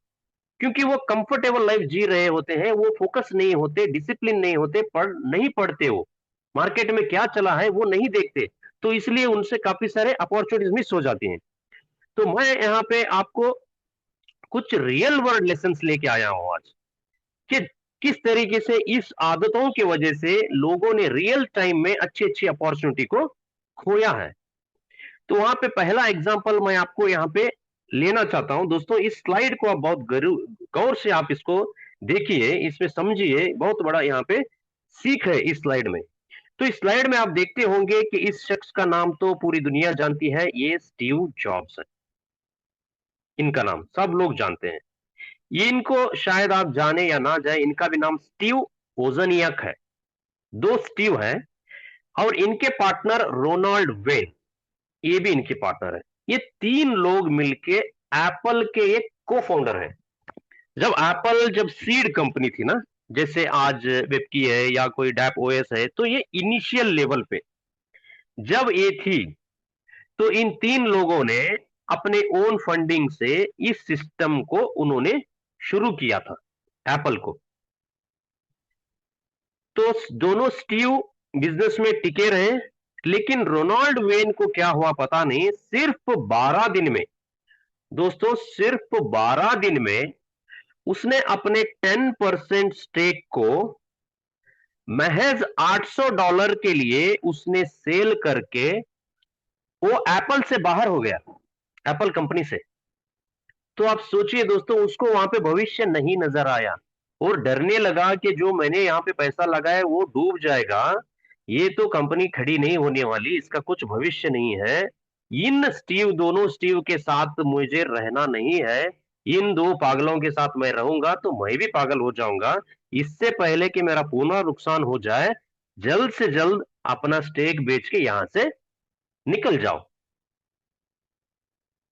क्योंकि वो कंफर्टेबल लाइफ जी रहे होते हैं, वो फोकस नहीं होते, डिसिप्लिन नहीं होते, नहीं पढ़ते, वो मार्केट में क्या चला है वो नहीं देखते। तो इसलिए उनसे काफी सारे अपॉर्चुनिटीज मिस हो जाती हैं। तो मैं यहाँ पे आपको कुछ रियल वर्ल्ड लेसन लेके आया हूं आज, कि किस तरीके से इस आदतों की वजह से लोगों ने रियल टाइम में अच्छी अच्छी अपॉर्चुनिटी को खोया है। तो वहां पे पहला एग्जांपल मैं आपको यहाँ पे लेना चाहता हूं दोस्तों। इस स्लाइड को आप बहुत गौर से आप इसको देखिए, इसमें समझिए, बहुत बड़ा यहाँ पे सीख है इस स्लाइड में। तो इस स्लाइड में आप देखते होंगे कि इस शख्स का नाम तो पूरी दुनिया जानती है, ये स्टीव जॉब्स है। इनका नाम सब लोग जानते हैं। ये इनको शायद आप जाने या ना जाए, इनका भी नाम स्टीव ओजनियक है। दो स्टीव हैं, और इनके पार्टनर रोनाल्ड वेन, ये भी इनके पार्टनर है। ये तीन लोग मिलके एप्पल के एक को फाउंडर है। जब एप्पल जब सीड कंपनी थी ना, जैसे आज वेबकी है या कोई डैप ओएस है, तो ये इनिशियल लेवल पे जब ये थी, तो इन तीन लोगों ने अपने ओन फंडिंग से इस सिस्टम को उन्होंने शुरू किया था, एप्पल को। तो दोनों स्टीव बिजनेस में टिके रहे, लेकिन रोनाल्ड वेन को क्या हुआ पता नहीं, सिर्फ 12 दिन में दोस्तों, सिर्फ 12 दिन में उसने अपने 10% स्टेक को महज $800 के लिए उसने सेल करके वो एप्पल से बाहर हो गया, एप्पल कंपनी से। तो आप सोचिए दोस्तों, उसको वहां पे भविष्य नहीं नजर आया और डरने लगा कि जो मैंने यहाँ पे पैसा लगाया वो डूब जाएगा, ये तो कंपनी खड़ी नहीं होने वाली, इसका कुछ भविष्य नहीं है, इन स्टीव, दोनों स्टीव के साथ मुझे रहना नहीं है, इन दो पागलों के साथ मैं रहूंगा तो मैं भी पागल हो जाऊंगा। इससे पहले कि मेरा पूरा नुकसान हो जाए, जल्द से जल्द अपना स्टेक बेच के यहां से निकल जाओ।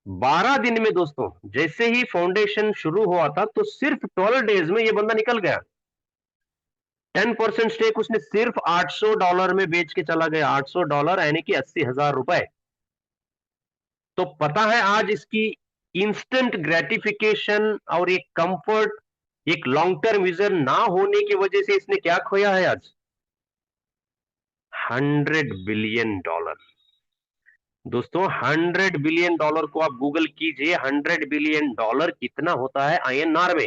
12 दिन में दोस्तों, जैसे ही फाउंडेशन शुरू हुआ था, तो सिर्फ 12 डेज में ये बंदा निकल गया। 10% स्टेक उसने सिर्फ $800 में बेच के चला गया। $800 यानी कि ₹80,000। तो पता है आज इसकी इंस्टेंट ग्रेटिफिकेशन और एक कंफर्ट, एक लॉन्ग टर्म विजन ना होने की वजह से इसने क्या खोया है आज? $100 बिलियन। दोस्तों, $100 बिलियन को आप गूगल कीजिए, $100 बिलियन कितना होता है INR में,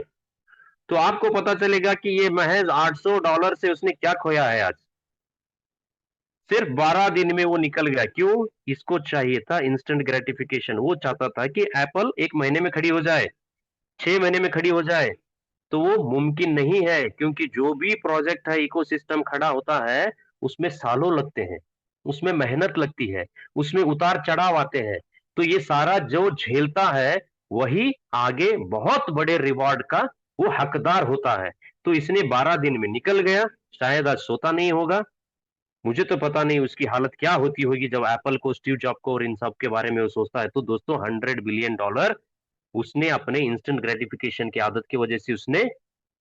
तो आपको पता चलेगा कि ये महज $800 से उसने क्या खोया है आज। सिर्फ 12 दिन में वो निकल गया। क्यों? इसको चाहिए था इंस्टेंट ग्रेटिफिकेशन। वो चाहता था कि एप्पल 1 महीने में खड़ी हो जाए, 6 महीने में खड़ी हो जाए। तो वो मुमकिन नहीं है, क्योंकि जो भी प्रोजेक्ट है, इकोसिस्टम खड़ा होता है, उसमें सालों लगते हैं, उसमें मेहनत लगती है, उसमें उतार चढ़ाव आते हैं। तो ये सारा जो झेलता है, वही आगे बहुत बड़े रिवॉर्ड का वो हकदार होता है। तो इसने 12 दिन में निकल गया। शायद आज सोता नहीं होगा, मुझे तो पता नहीं उसकी हालत क्या होती होगी जब एप्पल को, स्टीव जॉब को और इन सब के बारे में वो सोचता है। तो दोस्तों, $100 बिलियन उसने अपने इंस्टेंट ग्रेटिफिकेशन की आदत की वजह से उसने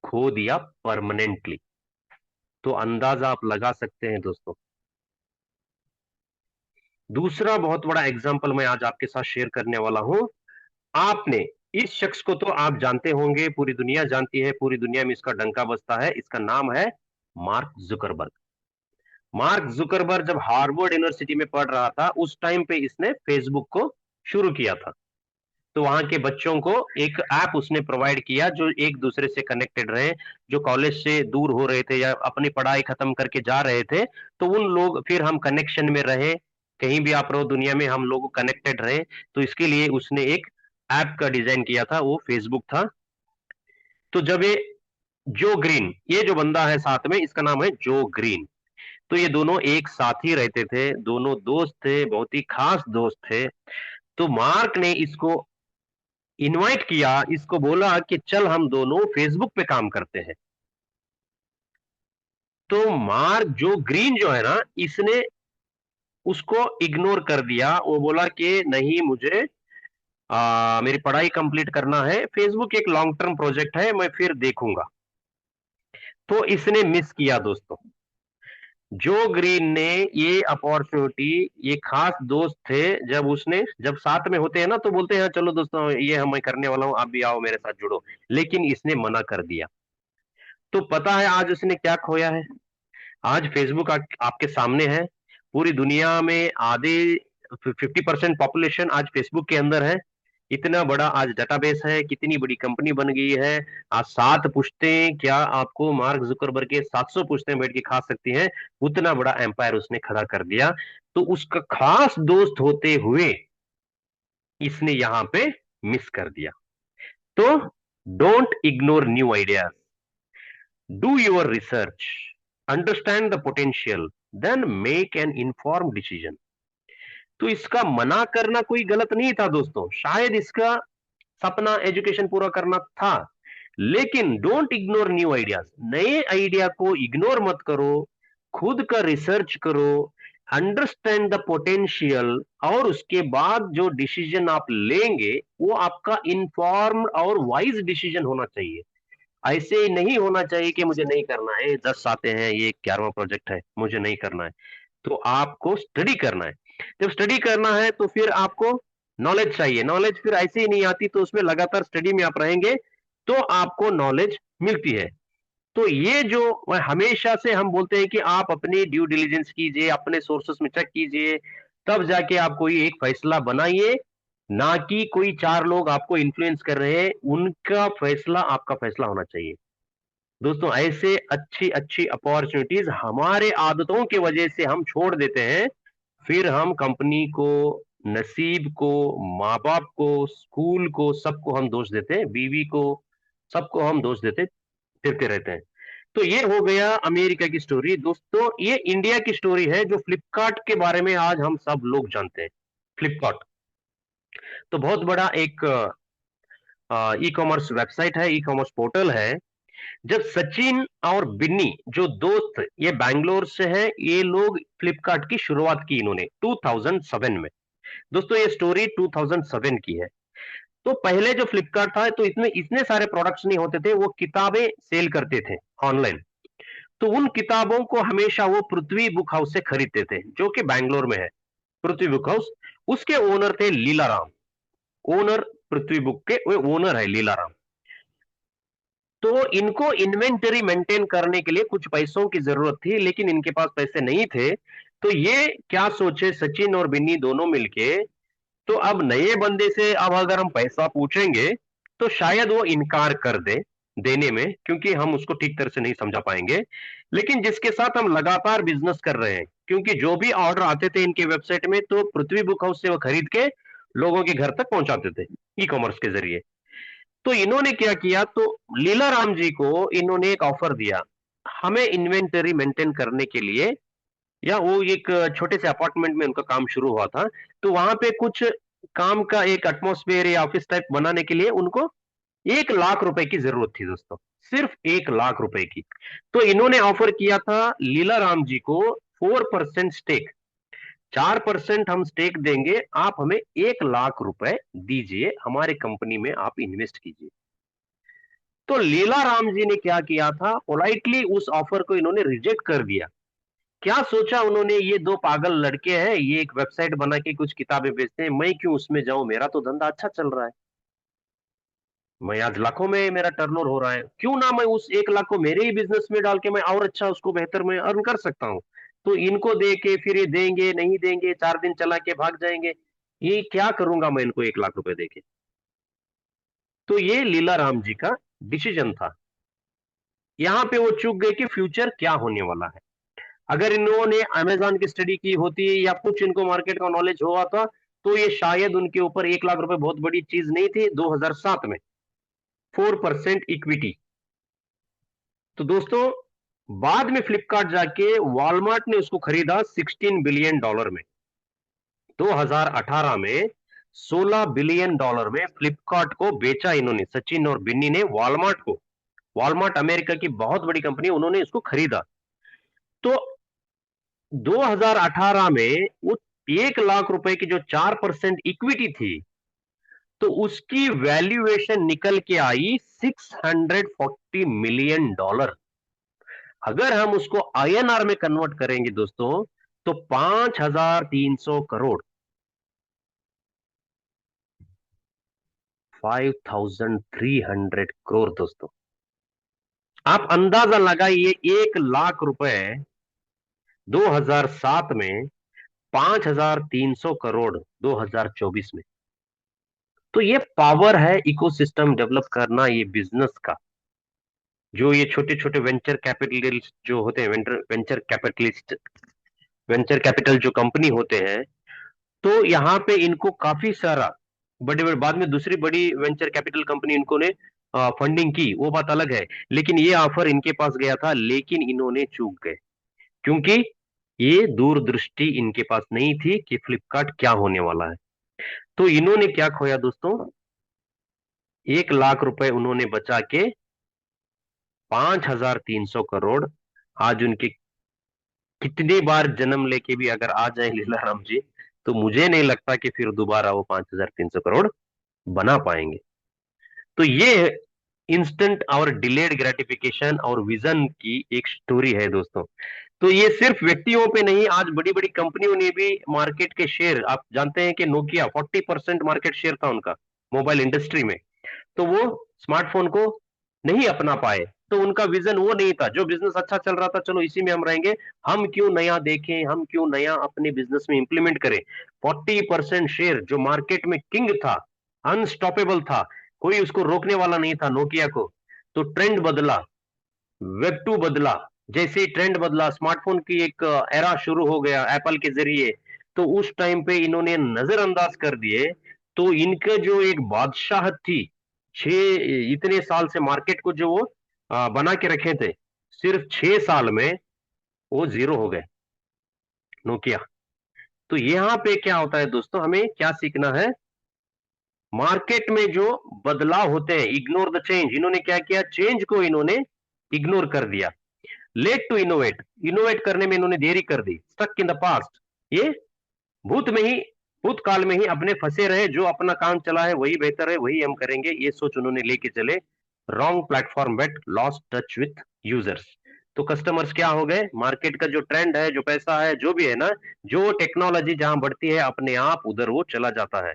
खो दिया परमानेंटली। तो अंदाजा आप लगा सकते हैं दोस्तों। दूसरा बहुत बड़ा एग्जांपल मैं आज आपके साथ शेयर करने वाला हूं। आपने इस शख्स को तो आप जानते होंगे, पूरी दुनिया जानती है, पूरी दुनिया में इसका डंका बजता है। इसका नाम है मार्क जुकरबर्ग। मार्क जुकरबर्ग जब हार्वर्ड यूनिवर्सिटी में पढ़ रहा था, उस टाइम पे इसने फेसबुक को शुरू किया था। तो वहां के बच्चों को एक ऐप उसने प्रोवाइड किया, जो एक दूसरे से कनेक्टेड रहे, जो कॉलेज से दूर हो रहे थे या अपनी पढ़ाई खत्म करके जा रहे थे, तो उन लोग, फिर हम कनेक्शन में रहे, कहीं भी आप रहो दुनिया में, हम लोग कनेक्टेड रहे। तो इसके लिए उसने एक ऐप का डिजाइन किया था, वो फेसबुक था। तो जब ये जो ग्रीन, ये जो बंदा है साथ में, इसका नाम है जो ग्रीन। तो ये दोनों एक साथ ही रहते थे, दोनों दोस्त थे, बहुत ही खास दोस्त थे। तो मार्क ने इसको इनवाइट किया, इसको बोला कि चल हम दोनों फेसबुक पे काम करते हैं। तो मार्क जो ग्रीन जो है ना, इसने उसको इग्नोर कर दिया। वो बोला कि नहीं, मुझे मेरी पढ़ाई कंप्लीट करना है, फेसबुक एक लॉन्ग टर्म प्रोजेक्ट है, मैं फिर देखूंगा। तो इसने मिस किया दोस्तों। जो ग्रीन ने ये अपॉर्चुनिटी, ये खास दोस्त थे, जब साथ में होते हैं ना, तो बोलते हैं चलो दोस्तों, ये हम मैं करने वाला हूं, आप भी आओ मेरे साथ जुड़ो। लेकिन इसने मना कर दिया। तो पता है आज उसने क्या खोया है? आज फेसबुक आपके सामने है। पूरी दुनिया में आधे 50% पॉपुलेशन आज फेसबुक के अंदर है। इतना बड़ा आज डेटाबेस है, कितनी बड़ी कंपनी बन गई है। आज 7 पुश्तें, क्या आपको मार्क जुकरबर्ग के 700 पुश्तें बैठ के खा सकती हैं? उतना बड़ा एम्पायर उसने खड़ा कर दिया। तो उसका खास दोस्त होते हुए इसने यहां पे मिस कर दिया। तो don't ignore new ideas, do your research, understand the potential, then make an inform decision. तो इसका मना करना कोई गलत नहीं था दोस्तों, शायद इसका सपना एजुकेशन पूरा करना था। लेकिन डोंट इग्नोर न्यू आइडियाज, नए आइडिया को इग्नोर मत करो, खुद का रिसर्च करो, अंडरस्टैंड द पोटेंशियल, और उसके बाद जो डिसीजन आप लेंगे वो आपका इन्फॉर्म्ड और वाइज डिसीजन होना चाहिए। ऐसे ही नहीं होना चाहिए कि मुझे नहीं करना है, 10 आते हैं, ये 11वां प्रोजेक्ट है, मुझे नहीं करना है। तो आपको स्टडी करना है। जब स्टडी करना है तो फिर आपको नॉलेज चाहिए। नॉलेज फिर ऐसे ही नहीं आती, तो उसमें लगातार स्टडी में आप रहेंगे तो आपको नॉलेज मिलती है। तो ये जो हमेशा से हम बोलते हैं कि आप अपनी ड्यू डिलीजेंस कीजिए, अपने सोर्सेस में चेक कीजिए, तब जाके आप कोई एक फैसला बनाइए। ना कि कोई चार लोग आपको इन्फ्लुएंस कर रहे हैं, उनका फैसला आपका फैसला होना चाहिए। दोस्तों, ऐसे अच्छी अच्छी अपॉर्चुनिटीज हमारे आदतों की वजह से हम छोड़ देते हैं। फिर हम कंपनी को, नसीब को, माँ बाप को, स्कूल को, सबको हम दोष देते हैं, बीवी को, सबको हम दोष देते फिरते रहते हैं। तो ये हो गया अमेरिका की स्टोरी। दोस्तों, ये इंडिया की स्टोरी है जो फ्लिपकार्ट के बारे में आज हम सब लोग जानते हैं। फ्लिपकार्ट तो बहुत बड़ा एक ई कॉमर्स वेबसाइट है, ई कॉमर्स पोर्टल है। जब सचिन और बिन्नी जो दोस्त, ये बैंगलोर से हैं, ये लोग फ्लिपकार्ट की शुरुआत की इन्होंने 2007 में। दोस्तों, ये स्टोरी 2007 की है। तो पहले जो फ्लिपकार्ट था, तो इसमें इतने सारे प्रोडक्ट्स नहीं होते थे, वो किताबें सेल करते थे ऑनलाइन। तो उन किताबों को हमेशा वो पृथ्वी बुक हाउस से खरीदते थे, जो कि बैंगलोर में है, पृथ्वी बुक हाउस। उसके ओनर थे लीलाराम। ओनर, पृथ्वी बुक के वो ओनर है लीलाराम। तो इनको इन्वेंटरी मेंटेन करने के लिए कुछ पैसों की जरूरत थी, लेकिन इनके पास पैसे नहीं थे। तो ये क्या सोचे, सचिन और बिन्नी दोनों मिलके, तो अब नए बंदे से अब अगर हम पैसा पूछेंगे तो शायद वो इनकार कर दे देने में, क्योंकि हम उसको ठीक तरह से नहीं समझा पाएंगे। लेकिन जिसके साथ हम लगातार बिजनेस कर रहे हैं, क्योंकि जो भी ऑर्डर आते थे इनके वेबसाइट में, तो पृथ्वी बुक हाउस से वो खरीद के लोगों के घर तक पहुंचाते थे ई कॉमर्स के जरिए। तो इन्होंने क्या किया, तो लीला राम जी को इन्होंने एक ऑफर दिया, हमें इन्वेंटरी मेंटेन करने के लिए, या वो एक छोटे से अपार्टमेंट में उनका काम शुरू हुआ था। तो वहां पे कुछ काम का एक एटमॉस्फेयर या ऑफिस टाइप बनाने के लिए उनको 1 लाख रुपए की जरूरत थी दोस्तों, सिर्फ 1 लाख रुपए की। तो इन्होंने ऑफर किया था लीला राम जी को 4% स्टेक, 4% हम स्टेक देंगे, आप हमें 1 लाख रुपए दीजिए, हमारे कंपनी में आप इन्वेस्ट कीजिए। तो लीला राम जी ने क्या किया था, पोलाइटली उस ऑफर को इन्होंने रिजेक्ट कर दिया। क्या सोचा उन्होंने, ये दो पागल लड़के हैं, ये एक वेबसाइट बना के कुछ किताबें बेचते हैं, मैं क्यों उसमें जाऊं, मेरा तो धंधा अच्छा चल रहा है, मैं आज लाखों में मेरा टर्नओवर हो रहा है, क्यों ना मैं उस 1 लाख को मेरे ही बिजनेस में डाल के मैं और अच्छा उसको बेहतर में अर्न कर सकता हूं। तो इनको दे के फिर ये देंगे नहीं देंगे, 4 दिन चला के भाग जाएंगे, ये क्या करूंगा मैं इनको 1 लाख रुपए देके। तो ये लीला राम जी का डिसीजन था। यहाँ पे वो चूक गए कि फ्यूचर क्या होने वाला है। अगर इन्होंने अमेजॉन की स्टडी की होती या कुछ इनको मार्केट का नॉलेज हुआ था, तो ये शायद उनके ऊपर 1 लाख रुपए बहुत बड़ी चीज नहीं थी 2007 में, 4% इक्विटी। तो दोस्तों, बाद में फ्लिपकार्ट जाके वॉलमार्ट ने उसको खरीदा $16 बिलियन में। 2018 में $16 बिलियन में फ्लिपकार्ट को बेचा इन्होंने, सचिन और बिन्नी ने वॉलमार्ट को। वॉलमार्ट अमेरिका की बहुत बड़ी कंपनी, उन्होंने इसको खरीदा। तो 2018 में वो 1 लाख रुपए की जो 4% इक्विटी थी, तो उसकी वैल्यूएशन निकल के आई $640 मिलियन। अगर हम उसको आईएनआर में कन्वर्ट करेंगे दोस्तों, तो 5300 करोड़, 5300 करोड़ दोस्तों। आप अंदाजा लगाइए, 1 लाख रुपए 2007 में, 5300 करोड़ 2024 में। तो ये पावर है इकोसिस्टम डेवलप करना, ये बिजनेस का। जो ये छोटे छोटे वेंचर कैपिटलिस्ट जो होते हैं, वेंचर कैपिटल जो कंपनी होते हैं, तो यहाँ पे इनको काफी सारा बड़े बड़े, बाद में दूसरी बड़ी वेंचर कैपिटल कंपनी इनको ने फंडिंग की, वो बात अलग है। लेकिन ये ऑफर इनके पास गया था, लेकिन इन्होंने चूक गए, क्योंकि ये दूरदृष्टि इनके पास नहीं थी कि फ्लिपकार्ट क्या होने वाला है। तो इन्होंने क्या खोया दोस्तों, 1 लाख रुपए उन्होंने बचा के 5300 करोड़। आज उनके कितनी बार जन्म लेके भी अगर आ जाए लीलाराम जी, तो मुझे नहीं लगता कि फिर दोबारा वो 5300 करोड़ बना पाएंगे। तो ये इंस्टेंट और डिलेड ग्रेटिफिकेशन और विजन की एक स्टोरी है दोस्तों। तो ये सिर्फ व्यक्तियों पे नहीं, आज बड़ी बड़ी कंपनियों ने भी मार्केट के शेयर, आप जानते हैं कि नोकिया 40% मार्केट शेयर था उनका मोबाइल इंडस्ट्री में, तो वो स्मार्टफोन को नहीं अपना पाए। तो उनका विजन वो नहीं था, जो बिजनेस अच्छा चल रहा था चलो इसी में हम रहेंगे, हम क्यों नया देखें, हम क्यों नया अपने बिजनेस में इंप्लीमेंट करें। 40% शेयर जो मार्केट में किंग था, अनस्टॉपेबल था, कोई उसको रोकने वाला नहीं था नोकिया को। तो ट्रेंड बदला, वेब टू बदला, जैसे ही ट्रेंड बदला, स्मार्टफोन की एक एरा शुरू हो गया एप्पल के जरिए, तो उस टाइम पे इन्होंने नजरअंदाज कर दिए। तो इनके जो एक बादशाहत थी, छह इतने साल से मार्केट को जो वो बना के रखे थे, सिर्फ 6 साल में वो जीरो हो गए नोकिया। तो यहाँ पे क्या होता है दोस्तों, हमें क्या सीखना है, मार्केट में जो बदलाव होते हैं, इग्नोर द चेंज। इन्होंने क्या किया, चेंज को इन्होंने इग्नोर कर दिया। लेट टू इनोवेट, इनोवेट करने में इन्होंने देरी कर दी। स्टक इन द पास्ट, ये भूत में ही, भूतकाल में ही अपने फंसे रहे, जो अपना काम चला है वही बेहतर है, वही हम करेंगे, ये सोच उन्होंने लेके चले। Wrong platform bet, lost touch with users. तो कस्टमर्स क्या हो गए, मार्केट का जो ट्रेंड है, जो पैसा है, जो भी है ना, जो टेक्नोलॉजी जहां बढ़ती है अपने आप उधर वो चला जाता है।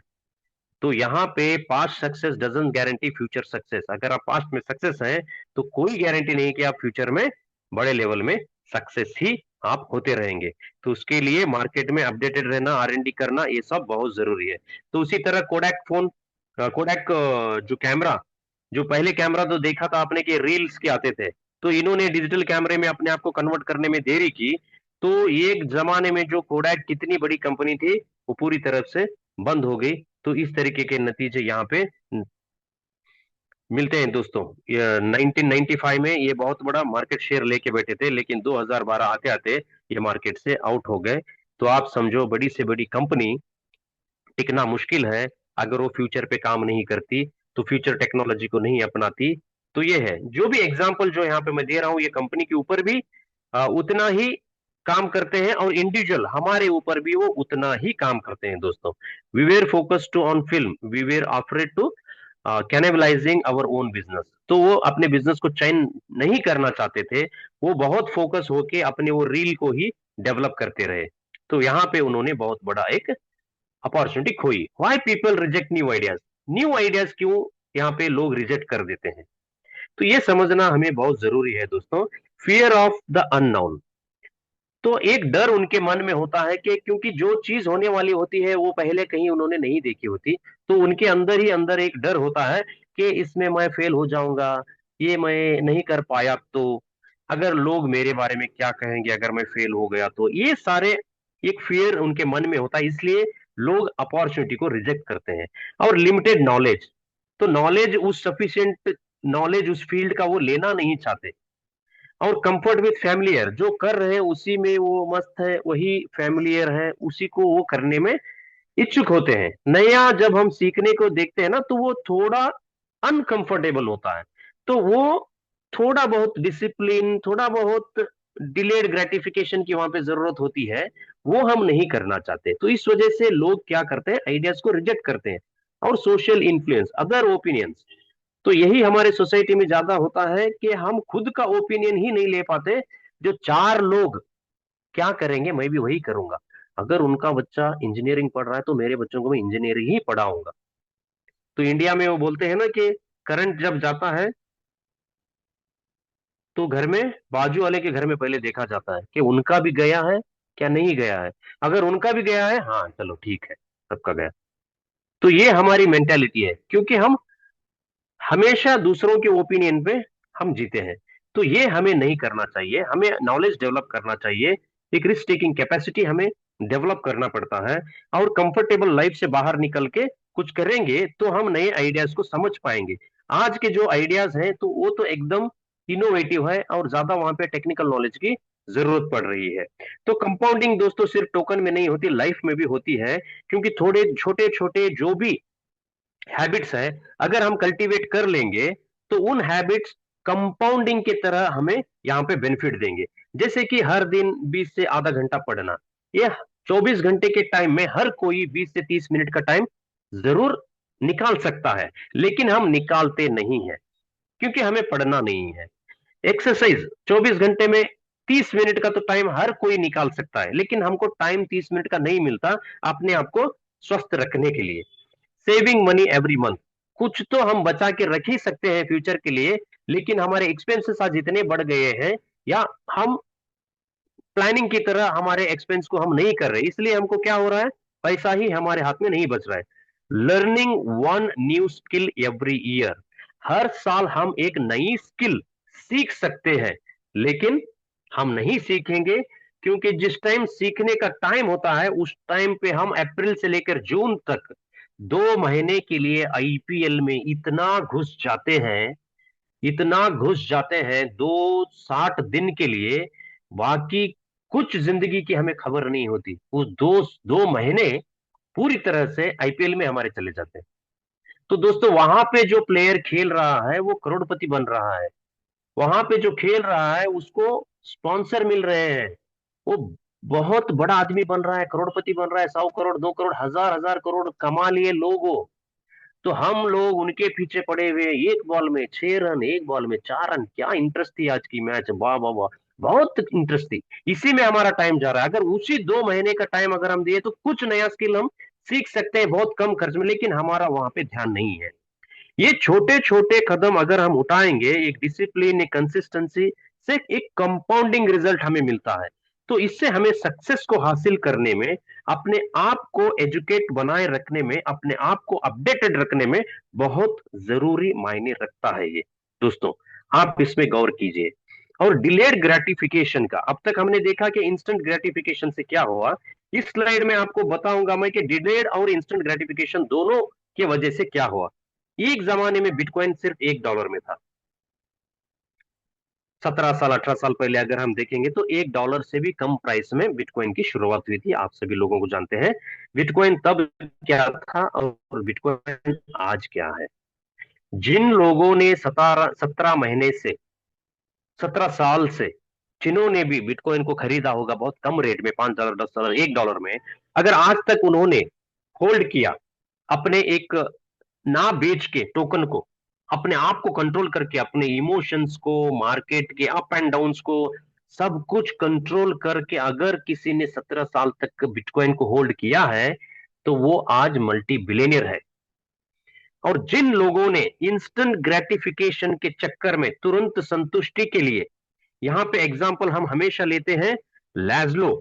तो यहाँ पे past success doesn't guarantee future success. अगर आप पास्ट में सक्सेस हैं तो कोई गारंटी नहीं कि आप फ्यूचर में बड़े लेवल में सक्सेस ही आप होते रहेंगे। तो उसके लिए मार्केट में अपडेटेड रहना, R&D करना, ये सब बहुत जरूरी है। तो उसी तरह कोडैक फोन, कोडैक जो कैमरा, जो पहले कैमरा तो देखा था आपने कि रील्स के आते थे, तो इन्होंने डिजिटल कैमरे में अपने आप को कन्वर्ट करने में देरी की। तो एक जमाने में जो कोडैक कितनी बड़ी कंपनी थी, वो पूरी तरह से बंद हो गई। तो इस तरीके के नतीजे यहाँ पे मिलते हैं दोस्तों। ये 1995 में ये बहुत बड़ा मार्केट शेयर लेके बैठे थे, लेकिन 2012 आते आते ये मार्केट से आउट हो गए। तो आप समझो, बड़ी से बड़ी कंपनी टिकना मुश्किल है अगर वो फ्यूचर पे काम नहीं करती, तो फ्यूचर टेक्नोलॉजी को नहीं अपनाती। तो ये है, जो भी एग्जाम्पल जो यहाँ पे मैं दे रहा हूँ, ये कंपनी के ऊपर भी उतना ही काम करते हैं, और इंडिविजुअल हमारे ऊपर भी वो उतना ही काम करते हैं दोस्तों। We were focus to on film, we were afraid to cannibalising our own business. तो वो अपने बिजनेस को चेंज नहीं करना चाहते थे, वो बहुत फोकस होके अपने वो रील को ही डेवलप करते रहे। तो यहाँ पे उन्होंने बहुत बड़ा एक अपॉर्चुनिटी खोई। Why people reject new ideas, new ideas क्यों यहाँ पे लोग रिजेक्ट कर देते हैं, तो ये समझना हमें बहुत जरूरी है दोस्तों। फियर ऑफ द अननोन, तो एक डर उनके मन में होता है कि क्योंकि जो चीज होने वाली होती है वो पहले कहीं उन्होंने नहीं देखी होती, तो उनके अंदर ही अंदर एक डर होता है कि इसमें मैं फेल हो जाऊंगा, ये मैं नहीं कर पाया तो, अगर लोग मेरे बारे में क्या कहेंगे अगर मैं फेल हो गया तो, ये सारे एक फियर उनके मन में होता है। इसलिए लोग अपॉर्चुनिटी को रिजेक्ट करते हैं। और लिमिटेड नॉलेज, तो नॉलेज उस सफिशिएंट नॉलेज उस फील्ड का वो लेना नहीं चाहते। और कंफर्ट विथ फैमिलियर, जो कर रहे हैं उसी में वो मस्त है, वही फैमिलियर है, उसी को वो करने में इच्छुक होते हैं। नया जब हम सीखने को देखते हैं ना, तो वो थोड़ा अनकंफर्टेबल होता है। तो वो थोड़ा बहुत डिसिप्लिन, थोड़ा बहुत डिलेड ग्रेटिफिकेशन की वहां पे जरूरत होती है, वो हम नहीं करना चाहते। तो इस वजह से लोग क्या करते हैं, आइडियाज को रिजेक्ट करते हैं। और सोशल इन्फ्लुएंस, अदर ओपिनियंस, तो यही हमारे सोसाइटी में ज्यादा होता है कि हम खुद का ओपिनियन ही नहीं ले पाते। जो चार लोग क्या करेंगे मैं भी वही करूंगा, अगर उनका बच्चा इंजीनियरिंग पढ़ रहा है तो मेरे बच्चों को मैं इंजीनियरिंग ही पढ़ाऊंगा। तो इंडिया में वो बोलते हैं ना कि करंट जब जाता है तो घर में, बाजू वाले के घर में पहले देखा जाता है कि उनका भी गया है क्या नहीं गया है। अगर उनका भी गया है, हाँ चलो ठीक है, सबका गया। तो ये हमारी मेंटेलिटी है, क्योंकि हम हमेशा दूसरों के ओपिनियन पे हम जीते हैं। तो ये हमें नहीं करना चाहिए, हमें नॉलेज डेवलप करना चाहिए, एक रिस्क टेकिंग कैपेसिटी हमें डेवलप करना पड़ता है। और कंफर्टेबल लाइफ से बाहर निकल के कुछ करेंगे तो हम नए आइडियाज को समझ पाएंगे। आज के जो आइडियाज हैं तो वो तो एकदम इनोवेटिव है, और ज्यादा वहां पे टेक्निकल नॉलेज की जरूरत पड़ रही है। तो कंपाउंडिंग दोस्तों सिर्फ टोकन में नहीं होती, लाइफ में भी होती है। क्योंकि थोड़े छोटे छोटे जो भी हैबिट्स है, अगर हम कल्टीवेट कर लेंगे, तो उन हैबिट्स कंपाउंडिंग की तरह हमें यहाँ पे बेनिफिट देंगे। जैसे कि हर दिन 20 से आधा घंटा पढ़ना, ये 24 घंटे के टाइम में हर कोई 20 से 30 मिनट का टाइम जरूर निकाल सकता है, लेकिन हम निकालते नहीं है। क्योंकि हमें पढ़ना नहीं है। एक्सरसाइज 24 घंटे में 30 मिनट का तो टाइम हर कोई निकाल सकता है, लेकिन हमको टाइम 30 मिनट का नहीं मिलता अपने आप को स्वस्थ रखने के लिए। सेविंग मनी एवरी मंथ, कुछ तो हम बचा के रख ही सकते हैं फ्यूचर के लिए, लेकिन हमारे एक्सपेंसेस आज इतने बढ़ गए हैं, या हम प्लानिंग की तरह हमारे एक्सपेंस को हम नहीं कर रहे, इसलिए हमको क्या हो रहा है, पैसा ही हमारे हाथ में नहीं बच रहा है। Learning one new skill every year, हर साल हम एक नई स्किल सीख सकते हैं, लेकिन हम नहीं सीखेंगे, क्योंकि जिस टाइम सीखने का टाइम होता है उस टाइम पे हम अप्रैल से लेकर जून तक 2 महीने के लिए आईपीएल में इतना घुस जाते हैं, इतना घुस जाते हैं 260 दिन के लिए, बाकी कुछ जिंदगी की हमें खबर नहीं होती। वो 2 महीने पूरी तरह से आईपीएल में हमारे चले जाते हैं। तो दोस्तों, वहां पे जो प्लेयर खेल रहा है वो करोड़पति बन रहा है, वहां पे जो खेल रहा है उसको स्पॉन्सर मिल रहे हैं, वो बहुत बड़ा आदमी बन रहा है, करोड़पति बन रहा है, 100 करोड़, 2 करोड़, हजार हजार करोड़ कमा लिए लोगों। तो हम लोग उनके पीछे पड़े हुए, एक बॉल में 6 रन, एक बॉल में 4 रन, क्या इंटरेस्ट थी आज की मैच, वाह वाह वाह, बहुत इंटरेस्ट थी। इसी में हमारा टाइम जा रहा है। अगर उसी 2 महीने का टाइम अगर हम दिए तो कुछ नया स्किल हम सीख सकते हैं बहुत कम खर्च में, लेकिन हमारा वहां पे ध्यान नहीं है। ये छोटे छोटे कदम अगर हम उठाएंगे, एक डिसिप्लिन, एक कंसिस्टेंसी से एक कंपाउंडिंग रिजल्ट हमें मिलता है। तो इससे हमें सक्सेस को हासिल करने में, अपने आप को एजुकेट बनाए रखने में, अपने आप को अपडेटेड रखने में बहुत जरूरी मायने रखता है ये। दोस्तों, आप इसमें गौर कीजिए। और डिलेड ग्रेटिफिकेशन का, अब तक हमने देखा कि इंस्टेंट ग्रेटिफिकेशन से क्या हुआ, इस स्लाइड में आपको बताऊंगा मैं कि डिलेड और इंस्टेंट ग्रेटिफिकेशन दोनों की वजह से क्या हुआ। एक जमाने में बिटकॉइन सिर्फ $1 में था। 17 साल 18 साल पहले अगर हम देखेंगे तो $1 से भी कम प्राइस में बिटकॉइन की शुरुआत हुई थी, आप सभी लोगों को जानते हैं। बिटकॉइन तब क्या था और बिटकॉइन आज क्या है। जिन लोगों ने 17 महीने से, 17 साल से, जिन्होंने भी बिटकॉइन को खरीदा होगा बहुत कम रेट में, $5, $10, $1 में, अगर आज तक उन्होंने होल्ड किया, अपने एक ना बेच के टोकन को, अपने आप को कंट्रोल करके, अपने इमोशंस को, मार्केट के अप एंड डाउन्स को, सब कुछ कंट्रोल करके अगर किसी ने 17 साल तक बिटकॉइन को होल्ड किया है, तो वो आज मल्टी बिलियनियर है। और जिन लोगों ने इंस्टेंट ग्रेटिफिकेशन के चक्कर में, तुरंत संतुष्टि के लिए, यहां पे एग्जांपल हम हमेशा लेते हैं लैज्लो,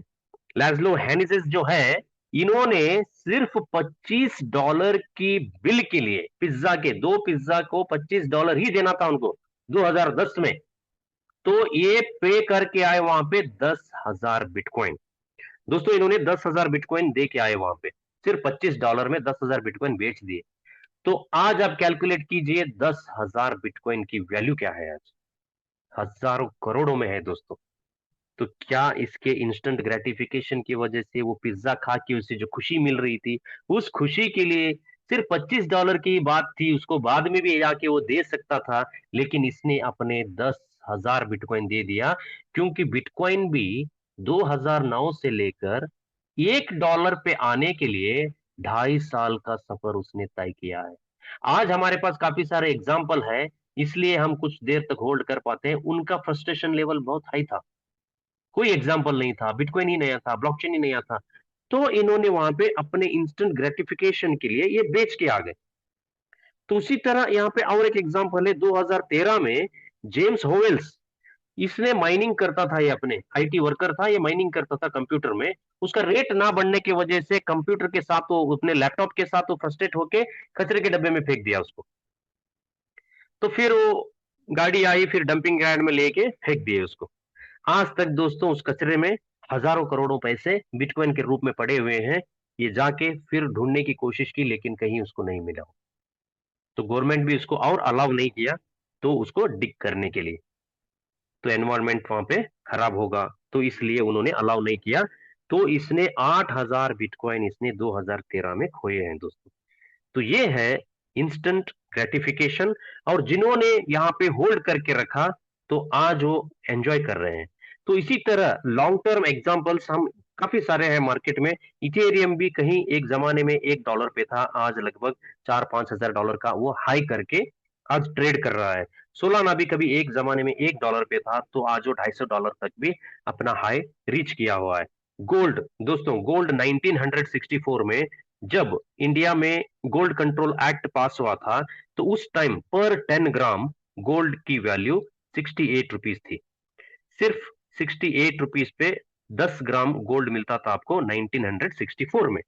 लैज्लो हेनिसेस जो है, इन्होंने सिर्फ $25 की बिल के लिए, पिज्जा के 2 पिज्जा को $25 ही देना था उनको 2010 में, तो ये पे करके आए वहां पे 10,000 बिटकॉइन। दोस्तों, इन्होंने 10,000 बिटकॉइन दे के आए वहां पे, सिर्फ $25 में 10,000 बिटकॉइन बेच दिए। तो आज आप कैलकुलेट कीजिए 10,000 बिटकॉइन की वैल्यू क्या है आज, हजारों करोड़ों में है दोस्तों। तो क्या इसके इंस्टेंट ग्रेटिफिकेशन की वजह से, वो पिज्जा खा के उसे जो खुशी मिल रही थी, उस खुशी के लिए सिर्फ $25 की बात थी, उसको बाद में भी जाके वो दे सकता था, लेकिन इसने अपने 10,000 बिटकॉइन दे दिया, क्योंकि बिटकॉइन भी 2009 से लेकर $1 पे आने के लिए 2.5 साल का सफर उसने तय किया है। आज हमारे पास काफी सारे एग्जाम्पल है, इसलिए हम कुछ देर तक होल्ड कर पाते हैं। उनका फ्रस्ट्रेशन लेवल बहुत हाई था, कोई एग्जाम्पल नहीं था, बिटकॉइन ही नया था, ब्लॉकचेन ही नया था, तो इन्होंने वहां पे अपने इंस्टेंट ग्रेटिफिकेशन के लिए ये बेच के आ गए। तो उसी तरह यहाँ पे और एक एग्जाम्पल है, 2013 में जेम्स होवेल्स, इसने माइनिंग करता था, ये अपने आईटी वर्कर था, ये माइनिंग करता था कंप्यूटर में। उसका रेट ना बढ़ने की वजह से कंप्यूटर के साथ, वो अपने लैपटॉप के साथ वो फ्रस्ट्रेट होके कचरे के डब्बे में फेंक दिया उसको। तो फिर वो गाड़ी आई, फिर डंपिंग ग्राउंड में लेके फेंक दिए उसको। आज तक दोस्तों उस कचरे में हजारों करोड़ों पैसे बिटकॉइन के रूप में पड़े हुए हैं। ये जाके फिर ढूंढने की कोशिश की, लेकिन कहीं उसको नहीं मिला। तो गवर्नमेंट भी उसको और अलाउ नहीं किया, तो उसको डिग करने के लिए, तो एनवायरमेंट वहां पे खराब होगा, तो इसलिए उन्होंने अलाउ नहीं किया। तो इसने 8,000 बिटकॉइन इसने 2013 में खोए हैं दोस्तों। तो ये है इंस्टेंट ग्रेटिफिकेशन। और जिन्होंने यहाँ पे होल्ड करके रखा, तो आज वो एंजॉय कर रहे हैं। तो इसी तरह लॉन्ग टर्म एग्जांपल्स हम काफी सारे हैं मार्केट में। इथेरियम भी कहीं एक जमाने में $1 पे था, आज लगभग 4-5 हजार डॉलर का वो हाई करके आज ट्रेड कर रहा है। सोलाना भी कभी एक जमाने में $1 पे था, तो आज वो $250 तक भी अपना हाई रीच किया हुआ है। गोल्ड दोस्तों, गोल्ड 1964 में जब इंडिया में गोल्ड कंट्रोल एक्ट पास हुआ था, तो उस टाइम पर 10 ग्राम गोल्ड की वैल्यू 68 रुपीज थी। सिर्फ 68 रुपीज पे 10 ग्राम गोल्ड मिलता था आपको 1964 में।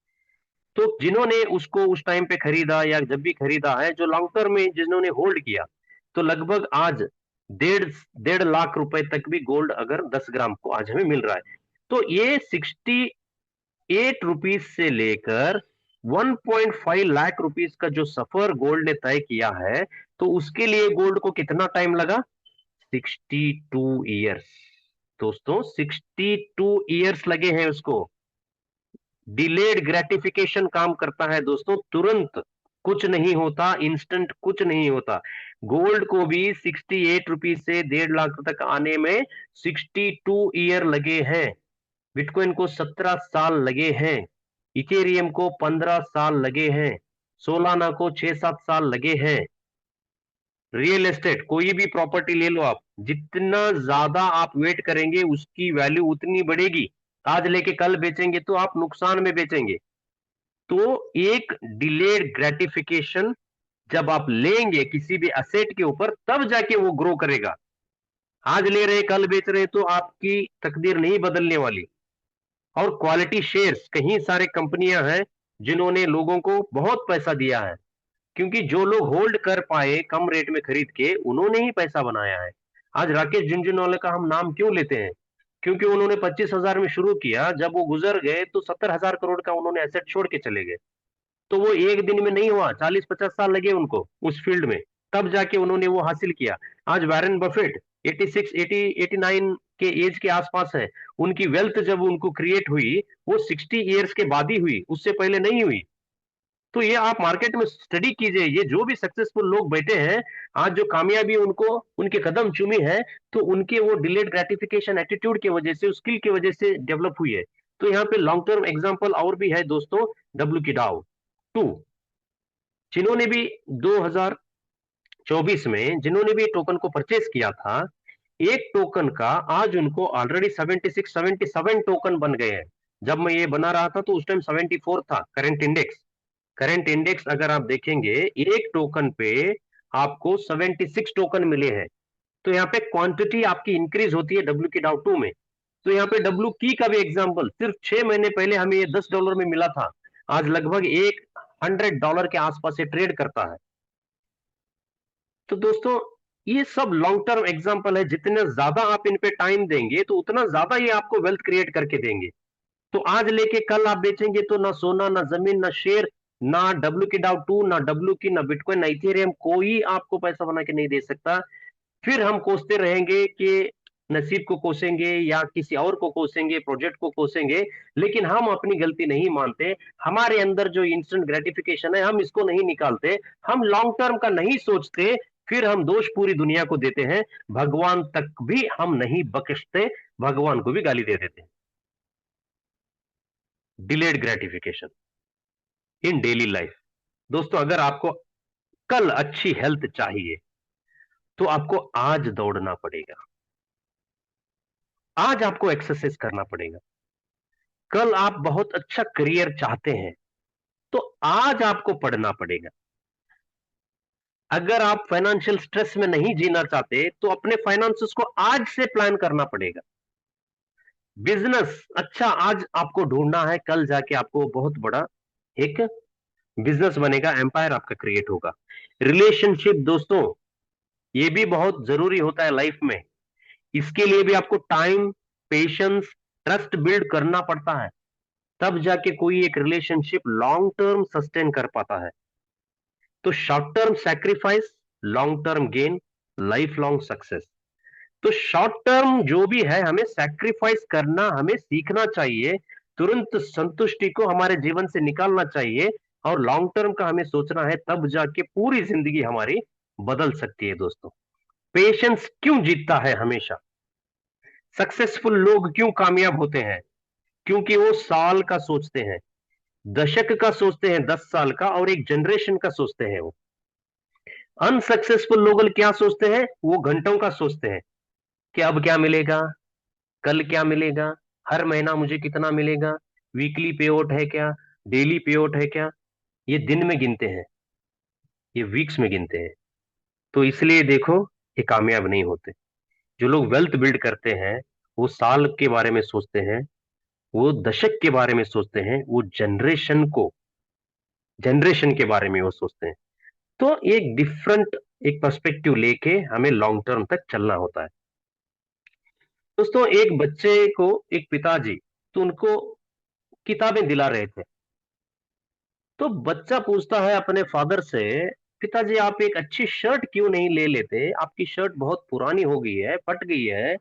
तो जिन्होंने उसको उस टाइम पे खरीदा या जब भी खरीदा है, जो लॉन्ग टर्म में जिन्होंने होल्ड किया, तो लगभग आज डेढ़ डेढ़ लाख रुपए तक भी गोल्ड अगर 10 ग्राम को आज हमें मिल रहा है। तो ये 68 रुपीज से लेकर 1.5 लाख रुपीज का जो सफर गोल्ड ने तय किया है, तो उसके लिए गोल्ड को कितना टाइम लगा? 62 ईयर्स। दोस्तों 62 ईयर्स लगे हैं उसको। डिलेड ग्रेटिफिकेशन काम करता है दोस्तों, तुरंत कुछ नहीं होता, इंस्टेंट कुछ नहीं होता। गोल्ड को भी 68 रुपीज से 1.5 लाख तक आने में 62 ईयर लगे हैं। बिटकॉइन को 17 साल लगे हैं। इथेरियम को 15 साल लगे हैं। सोलाना को 6-7 साल लगे हैं। रियल एस्टेट कोई भी प्रॉपर्टी ले लो आप, जितना ज्यादा आप वेट करेंगे उसकी वैल्यू उतनी बढ़ेगी। आज लेके कल बेचेंगे तो आप नुकसान में बेचेंगे। तो एक डिलेड ग्रेटिफिकेशन जब आप लेंगे किसी भी असेट के ऊपर, तब जाके वो ग्रो करेगा। आज ले रहे कल बेच रहे तो आपकी तकदीर नहीं बदलने वाली। और क्वालिटी शेयर्स, कहीं सारे कंपनियां हैं जिन्होंने लोगों को बहुत पैसा दिया है, क्योंकि जो लोग होल्ड कर पाए कम रेट में खरीद के, उन्होंने ही पैसा बनाया है। आज राकेश झुनझुनवाला का हम नाम क्यों लेते हैं? क्योंकि उन्होंने 25,000 में शुरू किया, जब वो गुजर गए तो 70,000 करोड़ का उन्होंने एसेट छोड़ के चले गए। तो वो एक दिन में नहीं हुआ, 40-50 साल लगे उनको उस फील्ड में, तब जाके उन्होंने वो हासिल किया। आज वॉरेन बफेट 86 80 89 के एज के आसपास है। उनकी वेल्थ जब उनको क्रिएट हुई, वो 60 ईयर्स के बाद ही हुई, उससे पहले नहीं हुई। तो ये आप मार्केट में स्टडी कीजिए, ये जो भी सक्सेसफुल लोग बैठे हैं, आज जो कामयाबी उनको उनके कदम चूमी है, तो उनके वो डिलेड ग्रेटिफिकेशन एटीट्यूड की वजह से, स्किल की वजह से डेवलप हुई है। तो यहाँ पे लॉन्ग टर्म एग्जांपल और भी है दोस्तों। डब्ल्यू की डाउ टू, जिन्होंने भी 2024 में जिन्होंने भी टोकन को परचेस किया था, एक टोकन का आज उनको ऑलरेडी 76-77 टोकन बन गए हैं। जब मैं ये बना रहा था तो उस टाइम 74 था करंट इंडेक्स। करंट इंडेक्स अगर आप देखेंगे, एक टोकन पे आपको 76 टोकन मिले हैं। तो यहाँ पे क्वांटिटी आपकी इंक्रीज होती है डब्ल्यू की डाउ टू में। तो यहाँ पे डब्ल्यू की का भी एग्जांपल, सिर्फ 6 महीने पहले हमें ये $10 में मिला था, आज लगभग $100 के आसपास से ट्रेड करता है। तो दोस्तों ये सब लॉन्ग टर्म एग्जांपल है, जितने ज्यादा आप इन पे टाइम देंगे तो उतना ज्यादा ये आपको वेल्थ क्रिएट करके देंगे। तो आज लेके कल आप बेचेंगे तो ना सोना, ना जमीन, ना शेयर, ना डब्ल्यू की डाउ टू, ना डब्ल्यू की, ना बिटकॉइन, ना इथेरियम, कोई आपको पैसा बना के नहीं दे सकता। फिर हम कोसते रहेंगे कि नसीब को कोसेंगे या किसी और को कोसेंगे, प्रोजेक्ट को कोसेंगे, लेकिन हम अपनी गलती नहीं मानते। हमारे अंदर जो इंस्टेंट ग्रेटिफिकेशन है, हम इसको नहीं निकालते, हम लॉन्ग टर्म का नहीं सोचते। फिर हम दोष पूरी दुनिया को देते हैं, भगवान तक भी हम नहीं बख्शते, भगवान को भी गाली दे देते हैं। डिलेड ग्रेटिफिकेशन इन डेली लाइफ। दोस्तों अगर आपको कल अच्छी हेल्थ चाहिए, तो आपको आज दौड़ना पड़ेगा, आज आपको एक्सरसाइज करना पड़ेगा। कल आप बहुत अच्छा करियर चाहते हैं, तो आज आपको पढ़ना पड़ेगा। अगर आप फाइनेंशियल स्ट्रेस में नहीं जीना चाहते, तो अपने फाइनेंसेस को आज से प्लान करना पड़ेगा। बिजनेस अच्छा आज आपको ढूंढना है, कल जाके आपको बहुत बड़ा एक बिजनेस बनेगा, एम्पायर आपका क्रिएट होगा। रिलेशनशिप दोस्तों, ये भी बहुत जरूरी होता है लाइफ में। इसके लिए भी आपको टाइम, पेशेंस, ट्रस्ट बिल्ड करना पड़ता है, तब जाके कोई एक रिलेशनशिप लॉन्ग टर्म सस्टेन कर पाता है। तो short term sacrifice, long term gain, life long success. तो शॉर्ट टर्म जो भी है, हमें सैक्रिफाइस करना हमें सीखना चाहिए, तुरंत संतुष्टि को हमारे जीवन से निकालना चाहिए, और लॉन्ग टर्म का हमें सोचना है, तब जाके पूरी जिंदगी हमारी बदल सकती है दोस्तों। पेशेंस क्यों जीतता है हमेशा? सक्सेसफुल लोग क्यों कामयाब होते हैं? क्योंकि वो साल का सोचते हैं, दशक का सोचते हैं, 10 साल का, और एक जनरेशन का सोचते हैं वो। अनसक्सेसफुल लोग क्या सोचते हैं, वो घंटों का सोचते हैं कि अब क्या मिलेगा, कल क्या मिलेगा, हर महीना मुझे कितना मिलेगा, वीकली पे आउट है क्या, डेली पे आउट है क्या। ये दिन में गिनते हैं, ये वीक्स में गिनते हैं। तो इसलिए देखो, ये कामयाब नहीं होते। जो लोग वेल्थ बिल्ड करते हैं, वो साल के बारे में सोचते हैं, वो दशक के बारे में सोचते हैं, वो जनरेशन के बारे में वो सोचते हैं। तो एक डिफरेंट, एक पर्सपेक्टिव लेके हमें लॉन्ग टर्म तक चलना होता है। दोस्तों, एक बच्चे को एक पिताजी तो उनको किताबें दिला रहे थे। तो बच्चा पूछता है अपने फादर से, पिताजी आप एक अच्छी शर्ट क्यों नहीं ले लेते, आपकी शर्ट बहुत पुरानी हो गई है, फट गई है,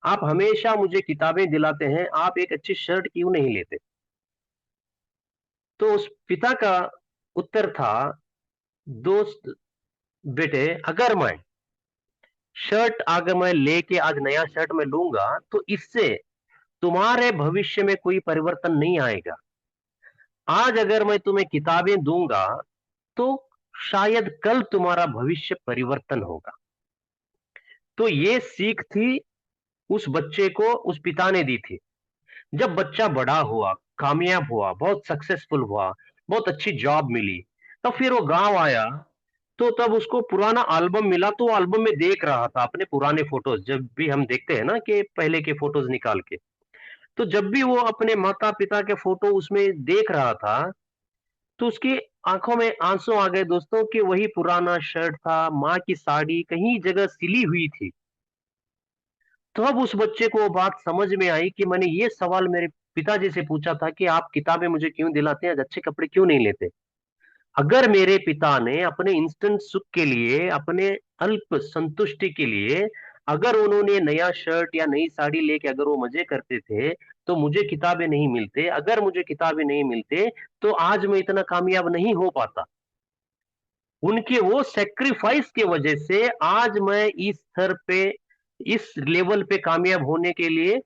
आप हमेशा मुझे किताबें दिलाते हैं, आप एक अच्छी शर्ट क्यों नहीं लेते। तो उस पिता का उत्तर था, दोस्त बेटे, अगर मैं लेके आज नया शर्ट में लूंगा तो इससे तुम्हारे भविष्य में कोई परिवर्तन नहीं आएगा। आज अगर मैं तुम्हें किताबें दूंगा तो शायद कल तुम्हारा भविष्य परिवर्तन होगा। तो ये सीख थी, उस बच्चे को उस पिता ने दी थी। जब बच्चा बड़ा हुआ, कामयाब हुआ, बहुत सक्सेसफुल हुआ, बहुत अच्छी जॉब मिली, तो फिर वो गांव आया। तो तब उसको पुराना एल्बम मिला, तो वो एल्बम में देख रहा था अपने पुराने फोटोज। जब भी हम देखते हैं ना कि पहले के फोटोज निकाल के, तो जब भी वो अपने माता पिता के फोटो उसमें देख रहा था, तो उसकी आंखों में आंसू आ गए दोस्तों, कि वही पुराना शर्ट था, माँ की साड़ी कहीं जगह सिली हुई थी। तो अब उस बच्चे को वो बात समझ में आई कि मैंने ये सवाल मेरे पिताजी से पूछा था कि आप किताबें मुझे क्यों दिलाते हैं, आज अच्छे कपड़े क्यों नहीं लेते। अगर मेरे पिता ने अपने इंस्टेंट सुख के लिए, अपने अल्प संतुष्टि के लिए, अगर उन्होंने नया शर्ट या नई साड़ी लेके अगर वो मजे करते थे, तो मुझे किताबें नहीं मिलते। अगर मुझे किताबें नहीं मिलते तो आज मैं इतना कामयाब नहीं हो पाता। उनके वो सेक्रीफाइस की वजह से आज मैं इस स्तर पे, इस लेवल पे कामयाब होने के लिए,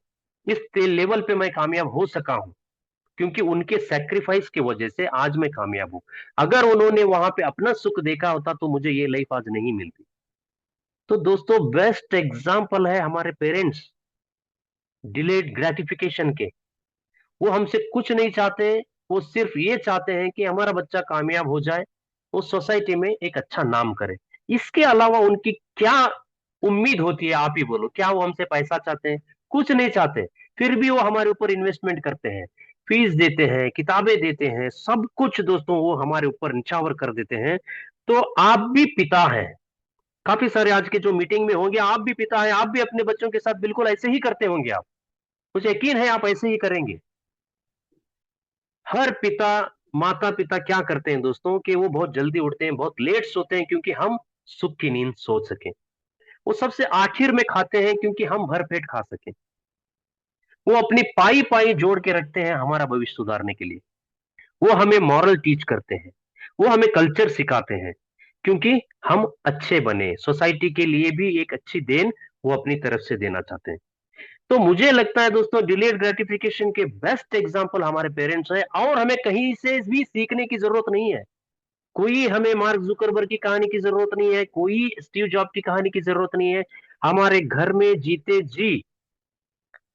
इस लेवल पे मैं कामयाब हो सका हूं, क्योंकि उनके सेक्रीफाइस की वजह से आज मैं कामयाब हूं। अगर उन्होंने वहां पे अपना सुख देखा होता तो मुझे ये लाइफ आज नहीं मिलती। तो दोस्तों, बेस्ट एग्जाम्पल है हमारे पेरेंट्स, डिलेड ग्रेटिफिकेशन के। वो हमसे कुछ नहीं चाहते, वो सिर्फ ये चाहते हैं कि हमारा बच्चा कामयाब हो जाए, वो सोसाइटी में एक अच्छा नाम करे। इसके अलावा उनकी क्या उम्मीद होती है, आप ही बोलो। क्या वो हमसे पैसा चाहते हैं? कुछ नहीं चाहते। फिर भी वो हमारे ऊपर इन्वेस्टमेंट करते हैं, फीस देते हैं, किताबें देते हैं, सब कुछ दोस्तों वो हमारे ऊपर निछावर कर देते हैं। तो आप भी पिता हैं, काफी सारे आज के जो मीटिंग में होंगे, आप भी पिता हैं, आप भी अपने बच्चों के साथ बिल्कुल ऐसे ही करते होंगे। आप, मुझे यकीन है आप ऐसे ही करेंगे। हर पिता, माता पिता क्या करते हैं दोस्तों, कि वो बहुत जल्दी उठते हैं, बहुत लेट सोते हैं, क्योंकि हम सुख की नींद सो सकें। वो सबसे आखिर में खाते हैं क्योंकि हम भरपेट खा सकें। वो अपनी पाई पाई जोड़ के रखते हैं हमारा भविष्य सुधारने के लिए। वो हमें मॉरल टीच करते हैं, वो हमें कल्चर सिखाते हैं, क्योंकि हम अच्छे बने, सोसाइटी के लिए भी एक अच्छी देन वो अपनी तरफ से देना चाहते हैं। तो मुझे लगता है दोस्तों, डिलेड ग्रेटिफिकेशन के बेस्ट एग्जांपल हमारे पेरेंट्स हैं, और हमें कहीं से भी सीखने की जरूरत नहीं है। कोई हमें मार्क जुकरबर्ग की कहानी की जरूरत नहीं है, कोई स्टीव जॉब की कहानी की जरूरत नहीं है। हमारे घर में जीते जी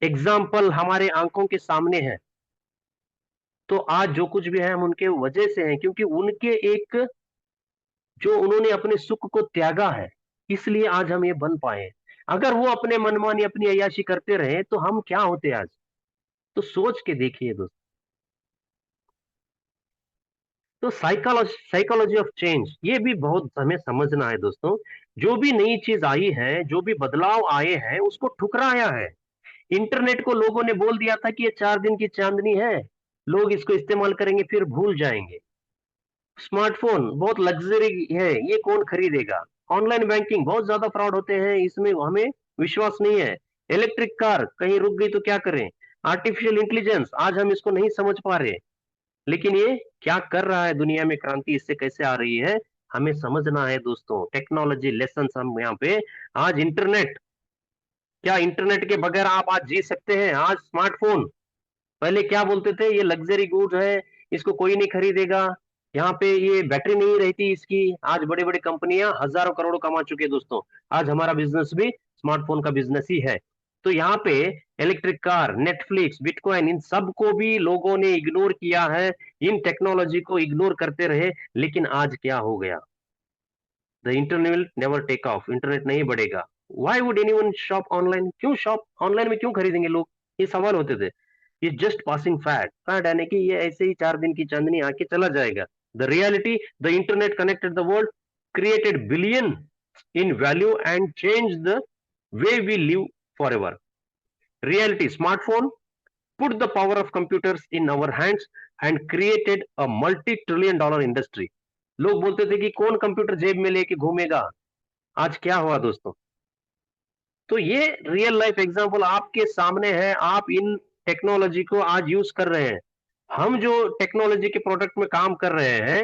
एग्जाम्पल हमारे आंखों के सामने है। तो आज जो कुछ भी है हम उनके वजह से हैं, क्योंकि उनके एक, जो उन्होंने अपने सुख को त्यागा है, इसलिए आज हम ये बन पाए हैं। अगर वो अपने मनमानी, अपनी अय्याशी करते रहे तो हम क्या होते आज। तो सोच के देखिए दोस्तों। तो साइकोलॉजी ऑफ चेंज, ये भी बहुत हमें समझना है दोस्तों। जो भी नई चीज आई है, जो भी बदलाव आए हैं, उसको ठुकराया है। इंटरनेट को लोगों ने बोल दिया था कि ये 4 दिन की चांदनी है, लोग इसको इस्तेमाल करेंगे फिर भूल जाएंगे। स्मार्टफोन बहुत लग्जरी है, ये कौन खरीदेगा। ऑनलाइन बैंकिंग बहुत ज्यादा फ्रॉड होते हैं, इसमें हमें विश्वास नहीं है। इलेक्ट्रिक कार कहीं रुक गई तो क्या करें। आर्टिफिशियल इंटेलिजेंस आज हम इसको नहीं समझ पा रहे, लेकिन ये क्या कर रहा है दुनिया में, क्रांति इससे कैसे आ रही है, हमें समझना है दोस्तों। टेक्नोलॉजी लेसन हम यहाँ पे, आज इंटरनेट, क्या इंटरनेट के बगैर आप आज जी सकते हैं। आज स्मार्टफोन, पहले क्या बोलते थे, ये लग्जरी गुड है, इसको कोई नहीं खरीदेगा। यहाँ पे ये बैटरी नहीं रहती इसकी। आज बड़ी बड़ी कंपनियां हजारों करोड़ कमा चुके हैं दोस्तों। आज हमारा बिजनेस भी स्मार्टफोन का बिजनेस ही है। तो यहाँ पे इलेक्ट्रिक कार, नेटफ्लिक्स, बिटकॉइन, इन सब को भी लोगों ने इग्नोर किया है। इन टेक्नोलॉजी को इग्नोर करते रहे। लेकिन आज क्या हो गया? The internet will never take off, internet नहीं बढ़ेगा। Why would anyone shop online? क्यों शॉप ऑनलाइन में क्यों खरीदेंगे लोग? ये सवाल होते थे। ये जस्ट पासिंग फैड, फैड यानी कि ये ऐसे ही 4 दिन की चांदनी आके चला जाएगा। The reality, the internet connected the world, created billion in value and change the way we live forever. Reality, smartphone put the power of computers in our hands and created a multi-trillion dollar industry. लोग बोलते थे कि कौन computer जेब में लेके घूमेगा। आज क्या हुआ दोस्तों? तो ये रियल लाइफ एग्जांपल आपके सामने है। आप इन टेक्नोलॉजी को आज यूज कर रहे हैं। हम जो टेक्नोलॉजी के प्रोडक्ट में काम कर रहे हैं,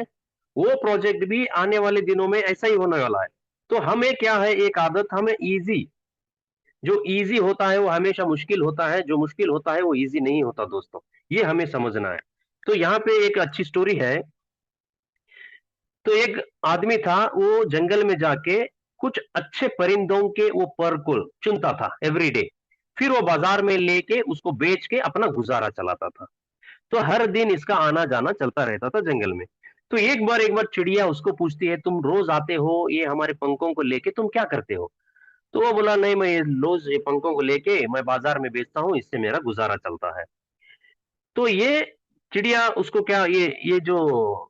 वो प्रोजेक्ट भी आने वाले दिनों में ऐसा ही होने वाला है। तो हमें क्या है, एक आदत, हमें इजी, जो इजी होता है वो हमेशा मुश्किल होता है, जो मुश्किल होता है वो इजी नहीं होता दोस्तों। ये हमें समझना है। तो यहाँ पे एक अच्छी स्टोरी है। तो एक आदमी था, वो जंगल में जाके कुछ अच्छे परिंदों के वो पर को चुनता था एवरी डे। फिर वो बाजार में लेके उसको बेच के अपना गुजारा चलाता था। तो हर दिन इसका आना जाना चलता रहता था जंगल में। तो एक बार चिड़िया उसको पूछती है, तुम रोज आते हो ये हमारे पंखों को लेके, तुम क्या करते हो? तो वो बोला, नहीं, मैं ये रोज ये पंखों को लेके मैं बाजार में बेचता हूँ, इससे मेरा गुजारा चलता है। तो ये चिड़िया उसको क्या, ये जो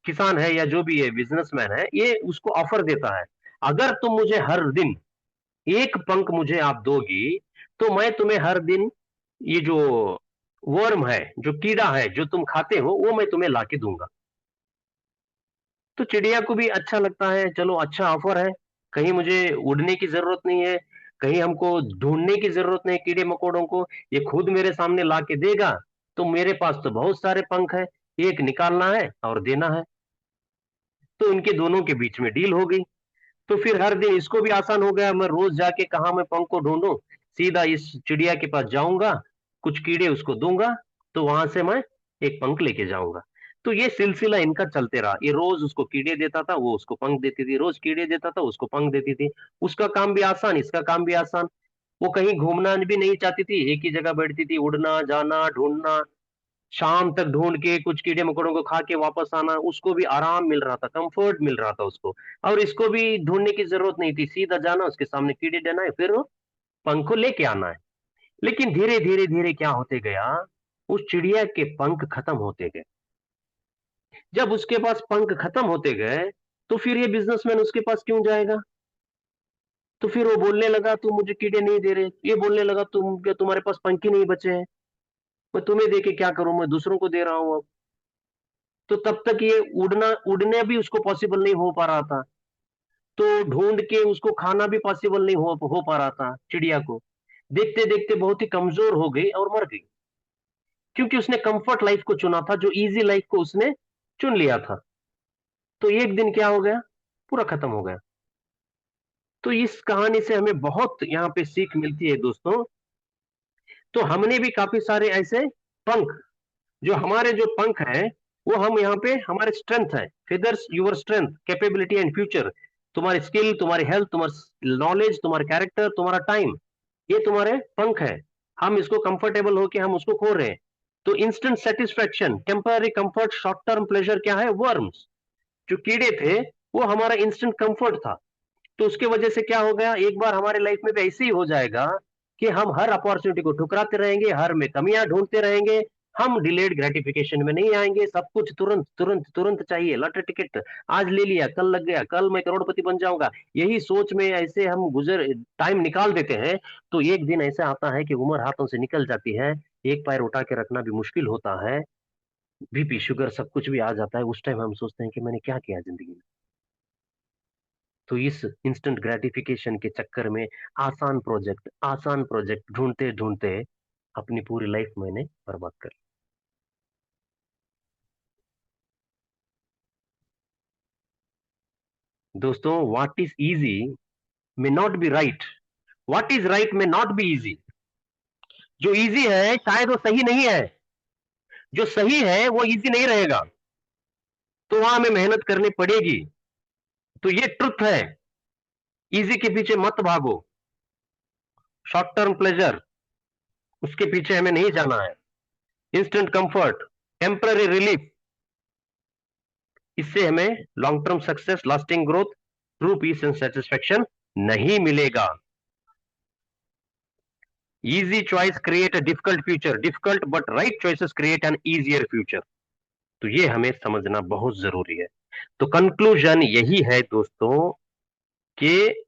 किसान है या जो भी है बिजनेसमैन है, ये उसको ऑफर देता है, अगर तुम मुझे हर दिन एक पंख मुझे आप दोगी, तो मैं तुम्हें हर दिन ये जो वर्म है, जो कीड़ा है जो तुम खाते हो, वो मैं तुम्हें लाके दूंगा। तो चिड़िया को भी अच्छा लगता है, चलो अच्छा ऑफर है, कहीं मुझे उड़ने की जरूरत नहीं है, कहीं हमको ढूंढने की जरूरत नहीं कीड़े मकोड़ों को, ये खुद मेरे सामने ला के देगा। तो मेरे पास तो बहुत सारे पंख है, एक निकालना है और देना है। तो इनके दोनों के बीच में डील हो गई। तो फिर हर दिन इसको भी आसान हो गया, मैं रोज जाके कहा मैं पंख को ढूंढूं, सीधा इस चिड़िया के पास जाऊंगा, कुछ कीड़े उसको दूंगा, तो वहां से मैं एक पंख लेके जाऊंगा। तो ये सिलसिला इनका चलते रहा। ये रोज उसको कीड़े देता था, वो उसको पंख देती थी, रोज कीड़े देता था, उसको पंख देती थी। उसका काम भी आसान, इसका काम भी आसान। वो कहीं घूमना भी नहीं चाहती थी, एक ही जगह बैठती थी, उड़ना जाना ढूंढना, शाम तक ढूंढ के कुछ कीड़े मकोड़ों को खा के वापस आना, उसको भी आराम मिल रहा था, कंफर्ट मिल रहा था उसको। और इसको भी ढूंढने की जरूरत नहीं थी, सीधा जाना, उसके सामने कीड़े देना है, फिर वो पंख को लेके आना है। लेकिन धीरे धीरे धीरे क्या होते गया, उस चिड़िया के पंख खत्म होते गए। जब उसके पास पंख खत्म होते गए, तो फिर ये बिजनेसमैन उसके पास क्यों जाएगा? तो फिर वो बोलने लगा, तुम मुझे कीड़े नहीं दे रहे। ये बोलने लगा, तुम क्या, तुम्हारे पास पंख ही नहीं बचे हैं, मैं तुम्हें दे के क्या करूं, मैं दूसरों को दे रहा हूं अब। तो तब तक ये उड़ने भी उसको पॉसिबल नहीं हो पा रहा था। तो ढूंढ के उसको खाना भी पॉसिबल नहीं हो पा रहा था चिड़िया को। देखते देखते बहुत ही कमजोर हो गई और मर गई, क्योंकि उसने कंफर्ट लाइफ को चुना था, जो इजी लाइफ को उसने चुन लिया था। तो एक दिन क्या हो गया, पूरा खत्म हो गया। तो इस कहानी से हमें बहुत यहाँ पे सीख मिलती है दोस्तों। तो हमने भी काफी सारे ऐसे पंख, जो हमारे जो पंख हैं, वो हम यहाँ पे हमारे स्ट्रेंथ है, feathers your strength, capability and future. तुम्हारी स्किल, तुम्हारी हेल्थ, तुम्हारा नॉलेज, तुम्हारा कैरेक्टर, तुम्हारा टाइम, ये तुम्हारे पंख है। हम इसको कंफर्टेबल होके हम उसको खो रहे हैं। तो instant satisfaction, temporary comfort, short term pleasure क्या है? वर्म्स, जो कीड़े थे, वो हमारा इंस्टेंट कंफर्ट था। तो उसके वजह से क्या हो गया, एक बार हमारे लाइफ में भी ऐसे ही हो जाएगा कि हम हर अपॉर्चुनिटी को ठुकराते रहेंगे, हर में कमियां ढूंढते रहेंगे। हम डिलेड ग्रेटिफिकेशन में नहीं आएंगे, सब कुछ तुरंत तुरंत तुरंत चाहिए, लॉटरी टिकट आज ले लिया, कल लग गया, कल मैं करोड़पति बन जाऊंगा, यही सोच में ऐसे हम गुजर टाइम निकाल देते हैं। तो एक दिन ऐसा आता है कि उम्र हाथों से निकल जाती है, एक पैर उठा के रखना भी मुश्किल होता है, बीपी शुगर सब कुछ भी आ जाता है। उस टाइम हम सोचते हैं कि मैंने क्या किया जिंदगी में। तो इस इंस्टेंट ग्रेटिफिकेशन के चक्कर में आसान प्रोजेक्ट ढूंढते ढूंढते अपनी पूरी लाइफ मैंने बर्बाद कर ली। दोस्तों, what is easy may not be right, what is right may not be easy. जो इजी है शायद वो सही नहीं है, जो सही है वो इजी नहीं रहेगा। तो वहां हमें मेहनत करनी पड़ेगी। तो ये ट्रुथ है, इजी के पीछे मत भागो, शॉर्ट टर्म प्लेजर उसके पीछे हमें नहीं जाना है, इंस्टेंट कंफर्ट, टेम्पररी रिलीफ, इससे हमें long term success, lasting growth, true peace and satisfaction नहीं मिलेगा। Easy choice create a difficult future, difficult but right choices create an easier future. तो ये हमें समझना बहुत जरूरी है। तो कंक्लूजन यही है दोस्तों कि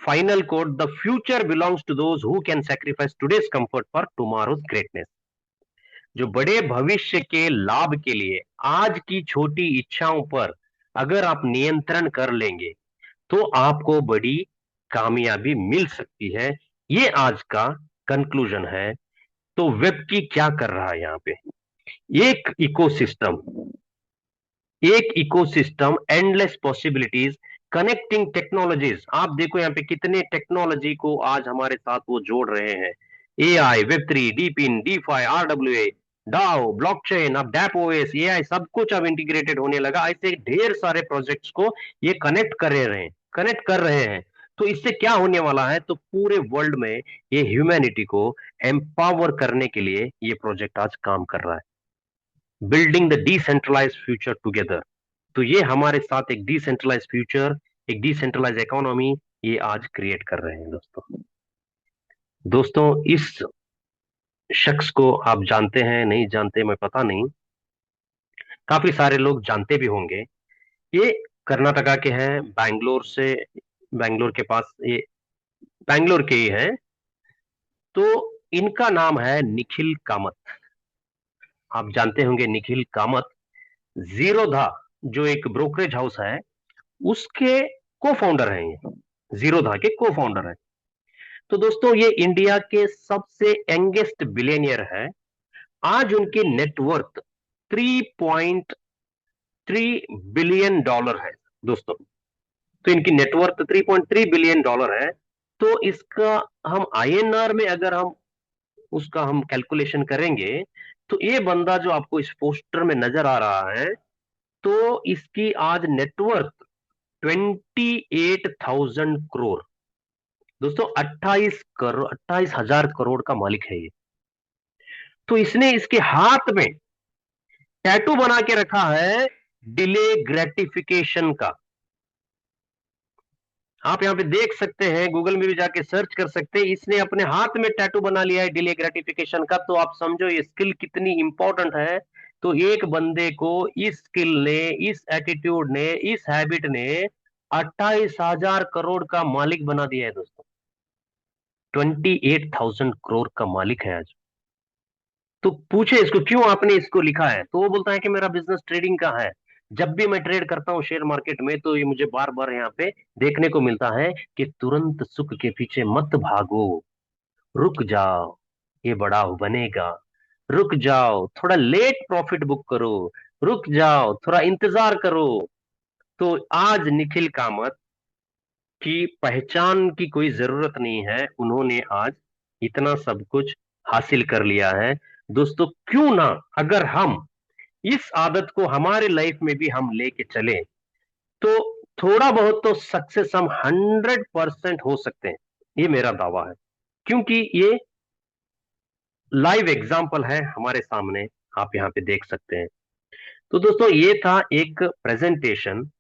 final code, the future belongs to those who can sacrifice today's comfort for tomorrow's greatness. जो बड़े भविष्य के लाभ के लिए आज की छोटी इच्छाओं पर अगर आप नियंत्रण कर लेंगे तो आपको बड़ी कामयाबी मिल सकती है। ये आज का कंक्लूजन है। तो वेब की क्या कर रहा है यहाँ पे, एक इकोसिस्टम, एक ecosystem, endless possibilities, connecting technologies. आप देखो यहाँ पे कितने टेक्नोलॉजी को आज हमारे साथ वो जोड़ रहे हैं। एआई, वेब3, DePIN, DeFi, RWA, DAO, blockchain, अब डैप ओएस, एआई, सब कुछ अब इंटीग्रेटेड होने लगा। ऐसे ढेर सारे प्रोजेक्ट्स को ये कनेक्ट कर रहे हैं। तो इससे क्या होने वाला है, तो पूरे वर्ल्ड में ये ह्यूमैनिटी को एम्पावर करने के लिए ये प्रोजेक्ट आज काम कर रहा है, building the decentralised future together. तो ये हमारे साथ एक डिसेंट्रलाइज फ्यूचर, एक डिसेंट्रलाइज इकोनॉमी ये आज क्रिएट कर रहे हैं दोस्तों। दोस्तों इस शख्स को आप जानते हैं नहीं जानते मैं पता नहीं, काफी सारे लोग जानते भी होंगे। ये कर्नाटका के हैं, बैंगलोर से, बैंगलोर के पास ये, बैंगलोर के ही हैं। तो इनका नाम है निखिल कामत। आप जानते होंगे निखिल कामत जीरोधा जो एक ब्रोकरेज हाउस है उसके को फाउंडर हैं, ये जीरोधा के को फाउंडर हैं। तो दोस्तों ये इंडिया के सबसे यंगेस्ट बिलियनियर है। आज उनकी नेटवर्थ 3.3 बिलियन डॉलर है दोस्तों। तो इनकी नेटवर्थ 3.3 बिलियन डॉलर है। तो इसका हम आईएनआर में अगर हम उसका हम कैलकुलेशन करेंगे तो ये बंदा जो आपको इस पोस्टर में नजर आ रहा है, तो इसकी आज नेटवर्थ 28,000 करोड़। दोस्तों 28 करोड़, 28,000 करोड़ का मालिक है ये। तो इसने इसके हाथ में टैटू बना के रखा है डिले ग्रेटिफिकेशन का। आप यहां पे देख सकते हैं, गूगल में भी जाके सर्च कर सकते हैं, इसने अपने हाथ में टैटू बना लिया है डिले ग्रेटिफिकेशन का। तो आप समझो ये स्किल कितनी इंपॉर्टेंट है। तो एक बंदे को इस स्किल ने, इस एटीट्यूड ने, इस हैबिट ने 28,000 करोड़ का मालिक बना दिया है दोस्तों। 28,000 करोड़ का मालिक है आज। तो पूछे इसको क्यों आपने इसको लिखा है, तो वो बोलता है कि मेरा बिजनेस ट्रेडिंग का है। जब भी मैं ट्रेड करता हूं शेयर मार्केट में तो ये मुझे बार बार यहाँ पे देखने को मिलता है कि तुरंत सुख के पीछे मत भागो, रुक जाओ, ये बड़ा बनेगा, रुक जाओ, थोड़ा लेट प्रॉफिट बुक करो, रुक जाओ, थोड़ा इंतजार करो। तो आज निखिल कामत की पहचान की कोई जरूरत नहीं है, उन्होंने आज इतना सब कुछ हासिल कर लिया है। दोस्तों क्यों ना अगर हम इस आदत को हमारे लाइफ में भी हम लेके चले तो थोड़ा बहुत तो सक्सेस हम 100% हो सकते हैं, ये मेरा दावा है। क्योंकि ये लाइव एग्जाम्पल है हमारे सामने, आप यहाँ पे देख सकते हैं। तो दोस्तों ये था एक प्रेजेंटेशन।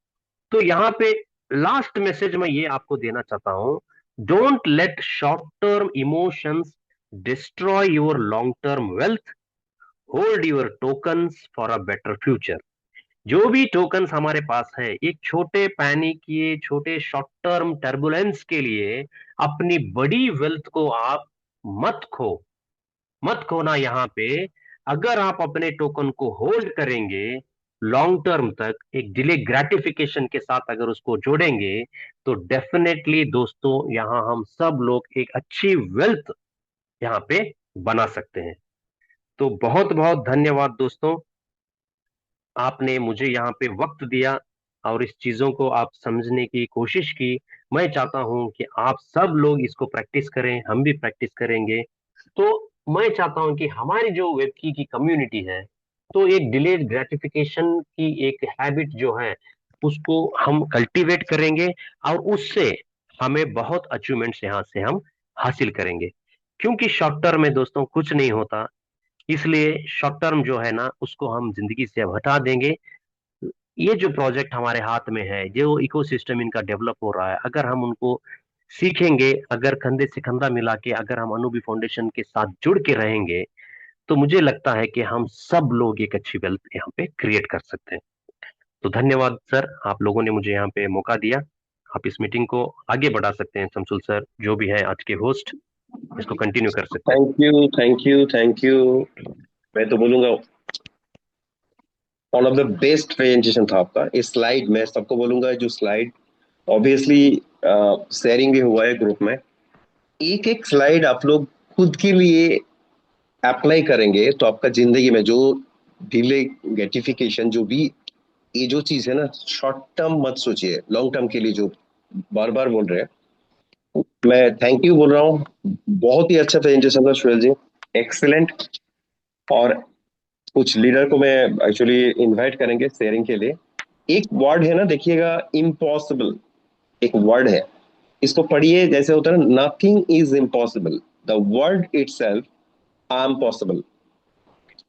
तो यहाँ पे लास्ट मैसेज मैं ये आपको देना चाहता हूं, don't let short term emotions destroy your long term wealth, hold your tokens for a better future. जो भी टोकन्स हमारे पास है, एक छोटे पैनिक के, छोटे शॉर्ट टर्म टर्बुलेंस के लिए अपनी बड़ी वेल्थ को आप मत खो, मत खोना यहाँ पे। अगर आप अपने टोकन को होल्ड करेंगे लॉन्ग टर्म तक, एक डिले ग्रेटिफिकेशन के साथ अगर उसको जोड़ेंगे, तो डेफिनेटली दोस्तों यहाँ हम सब लोग एक अच्छी वेल्थ यहाँ पे बना सकते हैं। तो बहुत बहुत धन्यवाद दोस्तों, आपने मुझे यहाँ पे वक्त दिया और इस चीजों को आप समझने की कोशिश की। मैं चाहता हूं कि आप सब लोग इसको प्रैक्टिस करें, हम भी प्रैक्टिस करेंगे। तो मैं चाहता हूं कि हमारी जो वेबकी की कम्युनिटी है तो एक डिलेड ग्रेटिफिकेशन की एक हैबिट जो है उसको हम कल्टीवेट करेंगे, और उससे हमें बहुत अचीवमेंट्स यहाँ से हम हासिल करेंगे। क्योंकि शॉर्ट टर्म में दोस्तों कुछ नहीं होता, इसलिए शॉर्ट टर्म जो है ना उसको हम जिंदगी से अब हटा देंगे। ये जो प्रोजेक्ट हमारे हाथ में है, जो इकोसिस्टम इनका डेवलप हो रहा है, अगर हम उनको सीखेंगे, अगर कंधे से कंधा मिला के अगर हम अनुबी फाउंडेशन के साथ जुड़ के रहेंगे, तो मुझे लगता है कि हम सब लोग एक अच्छी वेल्थ यहाँ पे क्रिएट कर सकते हैं। तो धन्यवाद सर, आप लोगों ने मुझे यहाँ पे मौका दिया। आप इस मीटिंग को आगे बढ़ा सकते हैं, शमसुल सर जो भी है आज के होस्ट, इसको कंटिन्यू कर सकते हैं। Thank you, thank you, thank you. मैं तो बोलूंगा one of the best presentation था आपका। इस स्लाइड मैं सबको बोलूंगा, जो स्लाइड ऑब्वियसली शेयरिंग भी हुआ है ग्रुप में, एक एक स्लाइड आप लोग खुद के लिए अप्लाई करेंगे तो आपका जिंदगी में जो डिले ग्रेटिफिकेशन जो भी, ये जो चीज है ना, शॉर्ट टर्म मत सोचिए, लॉन्ग टर्म के लिए जो बार बार बोल रहे हैं, मैं थैंक यू बोल रहा हूँ। बहुत ही अच्छा प्रेजेंटेशन था सुहेल जी, एक्सीलेंट। और कुछ लीडर को मैं एक्चुअली इनवाइट करेंगे शेयरिंग के लिए। एक वर्ड है ना, देखिएगा, इम्पॉसिबल, एक वर्ड है, इसको पढ़िए, जैसे होता है ना, nothing is impossible, the word it self, I am possible.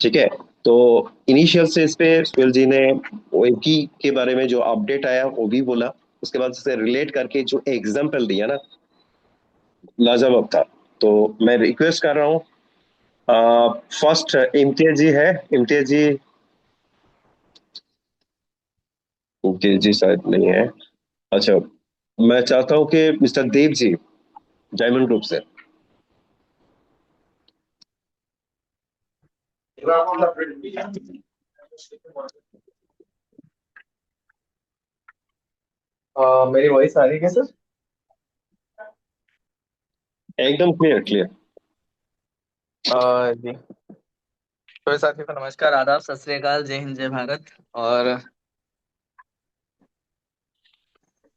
ठीक है। तो इनिशियल से इस पे सुहेल जी ने ओएकी के बारे में जो अपडेट आया वो भी बोला, उसके बाद से रिलेट करके जो एग्जाम्पल दिया ना, लाजवाब था। तो मैं रिक्वेस्ट कर रहा हूँ, फर्स्ट इम्तियाज जी है, इम्तियाज जी, इम्तियाज जी शायद नहीं है। अच्छा, मैं चाहता हूँ कि mister Dev ji, diamond group से। मेरी वॉइस आ रही है क्या सर? एकदम क्लियर क्लियर। जी, तो साथियों को नमस्कार, आदाब, सत श्री अकाल, जय हिंद, जय भारत। और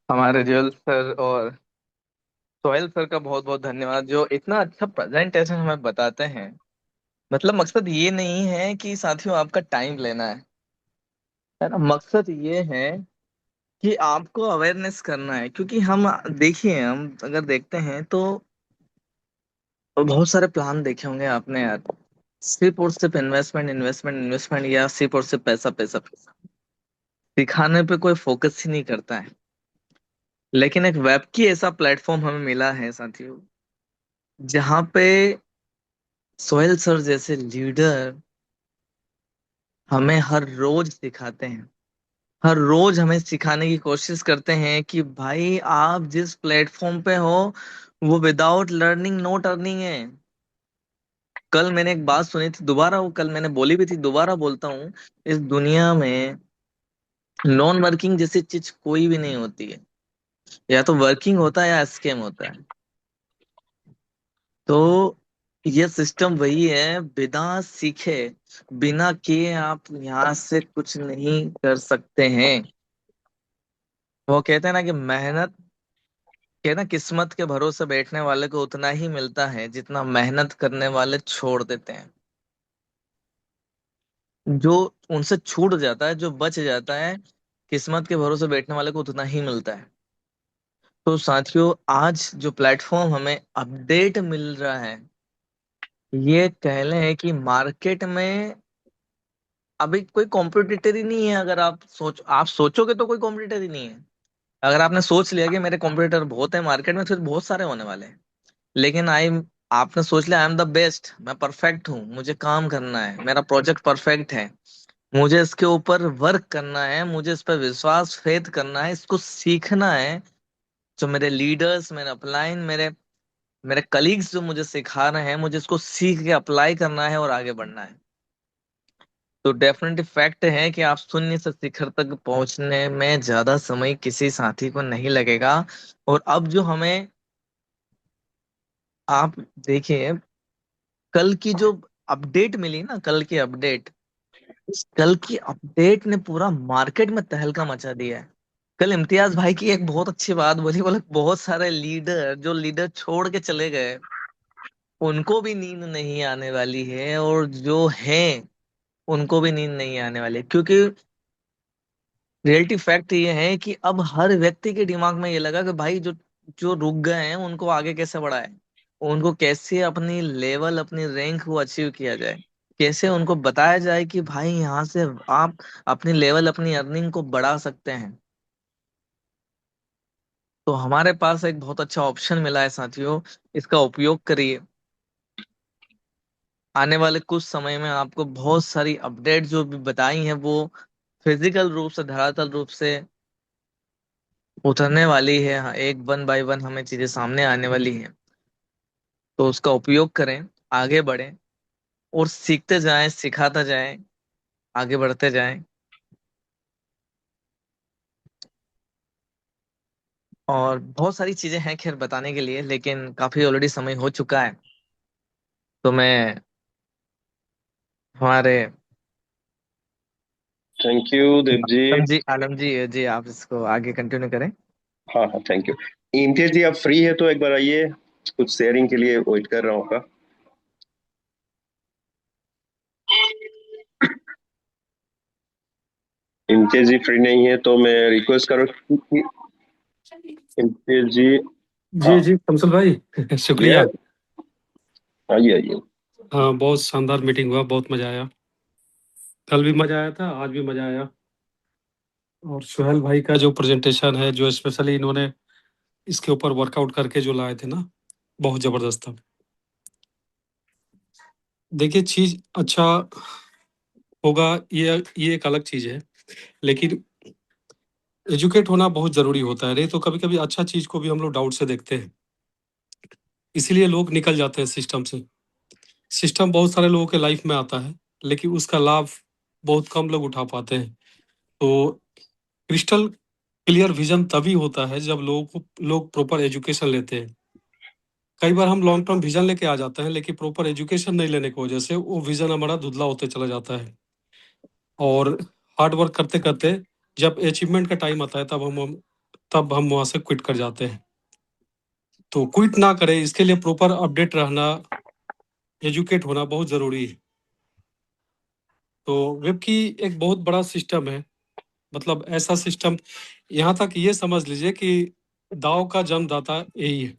हमारे जुएल सर और सोहेल सर का बहुत बहुत धन्यवाद, जो इतना अच्छा प्रेजेंटेशन हमें बताते हैं। मतलब मकसद ये नहीं है कि साथियों आपका टाइम लेना है ना, मकसद ये है कि आपको अवेयरनेस करना है। क्योंकि हम देखिए, हम अगर देखते हैं तो बहुत सारे प्लान देखे होंगे आपने यार, सिर्फ और सिर्फ इन्वेस्टमेंट इन्वेस्टमेंट इन्वेस्टमेंट, या सिर्फ और सिर्फ पैसा पैसा पैसा, सिखाने पे कोई फोकस ही नहीं करता है। लेकिन एक वेब की ऐसा प्लेटफॉर्म हमें मिला है साथियों, जहाँ पे सोहेल सर जैसे लीडर हमें हर रोज सिखाते हैं, हर रोज हमें सिखाने की कोशिश करते हैं कि भाई आप जिस प्लेटफॉर्म पे हो वो विदाउट लर्निंग नो टर्निंग है। कल मैंने एक बात सुनी थी, दोबारा वो कल मैंने बोली भी थी, दोबारा बोलता हूँ, इस दुनिया में नॉन वर्किंग जैसी चीज कोई भी नहीं होती है। या तो वर्किंग होता है या स्कैम होता है। तो ये सिस्टम वही है, बिना सीखे, बिना किए आप यहाँ से कुछ नहीं कर सकते हैं। वो कहते हैं ना कि मेहनत के ना, किस्मत के भरोसे बैठने वाले को उतना ही मिलता है जितना मेहनत करने वाले छोड़ देते हैं। जो उनसे छूट जाता है, जो बच जाता है, किस्मत के भरोसे बैठने वाले को उतना ही मिलता है। तो साथियों, आज जो प्लेटफॉर्म हमें अपडेट मिल रहा है, ये कह लें कि मार्केट में अभी कोई कॉम्पिटिटर ही नहीं है। अगर आप सोचोगे तो कोई कॉम्पिटिटर ही नहीं है। अगर आपने सोच लिया कि मेरे कॉम्पिटिटर बहुत है मार्केट में, फिर बहुत सारे होने वाले हैं। लेकिन आपने सोच लिया आई एम द बेस्ट, मैं परफेक्ट हूँ, मुझे काम करना है, मेरा प्रोजेक्ट परफेक्ट है, मुझे इसके ऊपर वर्क करना है, मुझे इस पर विश्वास फेथ करना है, इसको सीखना है। जो मेरे लीडर्स, मेरे अपलाइन, मेरे मेरे कलीग्स जो मुझे सिखा रहे हैं, मुझे इसको सीख के अप्लाई करना है और आगे बढ़ना है। तो डेफिनेटली फैक्ट है कि आप शून्य से शिखर तक पहुंचने में ज्यादा समय किसी साथी को नहीं लगेगा। और अब जो हमें, आप देखिए, कल की जो अपडेट मिली ना, कल की अपडेट, इस कल की अपडेट ने पूरा मार्केट में तहलका मचा दिया है। कल इम्तियाज भाई की एक बहुत अच्छी बात बोली, बोले बहुत सारे लीडर, जो लीडर छोड़ के चले गए, उनको भी नींद नहीं आने वाली है, और जो है उनको भी नींद नहीं आने वाली, क्योंकि रियलिटी फैक्ट ये है कि अब हर व्यक्ति के दिमाग में ये लगा कि भाई जो जो रुक गए हैं उनको आगे कैसे बढ़ाए, उनको कैसे अपनी लेवल अपनी रैंक को अचीव किया जाए, कैसे उनको बताया जाए कि भाई यहाँ से आप अपनी लेवल अपनी अर्निंग को बढ़ा सकते हैं। तो हमारे पास एक बहुत अच्छा ऑप्शन मिला है साथियों, इसका उपयोग करिए। आने वाले कुछ समय में आपको बहुत सारी अपडेट जो भी बताई हैं वो फिजिकल रूप से धरातल रूप से उतरने वाली है। हाँ, एक वन बाय वन हमें चीजें सामने आने वाली हैं। तो उसका उपयोग करें, आगे बढ़ें और सीखते जाएं, सिखाते जाएं, आगे बढ़ते जाएं। और बहुत सारी चीजें हैं खैर बताने के लिए, लेकिन काफी ऑलरेडी समय हो चुका है। तो मैं हमारे थैंक यू देव जी। आलम जी आप इसको आगे कंटिन्यू करें। हाँ हाँ, थैंक यू। इम्तियाज जी, आप फ्री है तो एक बार आइए, कुछ शेयरिंग के लिए वेट कर रहा हूँ आपका। इम्तियाज जी फ्री नहीं है तो मैं रिक्वेस्ट करूँ कि इम्तियाज जी। हाँ। जी जी कमसल भाई शुक्रिया। यस, आइए आइए। हाँ, बहुत शानदार मीटिंग हुआ, बहुत मजा आया। कल भी मजा आया था, आज भी मजा आया। और सुहेल भाई का जो प्रेजेंटेशन है, जो स्पेशली इन्होंने इसके ऊपर वर्कआउट करके जो लाए थे ना, बहुत जबरदस्त था। देखिए, चीज अच्छा होगा ये एक अलग चीज है, लेकिन एजुकेट होना बहुत जरूरी होता है। नहीं तो कभी कभी अच्छा चीज को भी हम लोग डाउट से देखते हैं, इसीलिए लोग निकल जाते हैं सिस्टम से। सिस्टम बहुत सारे लोगों के लाइफ में आता है, लेकिन उसका लाभ बहुत कम लोग उठा पाते हैं। तो क्रिस्टल क्लियर विजन तभी होता है जब लोग प्रॉपर एजुकेशन लेते हैं। कई बार हम लॉन्ग टर्म विजन लेके आ जाते हैं, लेकिन प्रॉपर एजुकेशन नहीं लेने की वजह से वो विजन हमारा धुंधला होते चला जाता है। और हार्ड वर्क करते करते जब अचीवमेंट का टाइम आता है तब हम वहां से क्विट कर जाते हैं। तो क्विट ना करें, इसके लिए प्रॉपर अपडेट रहना, एजुकेट होना बहुत जरूरी है। तो वेब की एक बहुत बड़ा सिस्टम है, मतलब ऐसा सिस्टम, यहाँ तक ये समझ लीजिए कि दाव का जन्मदाता यही है।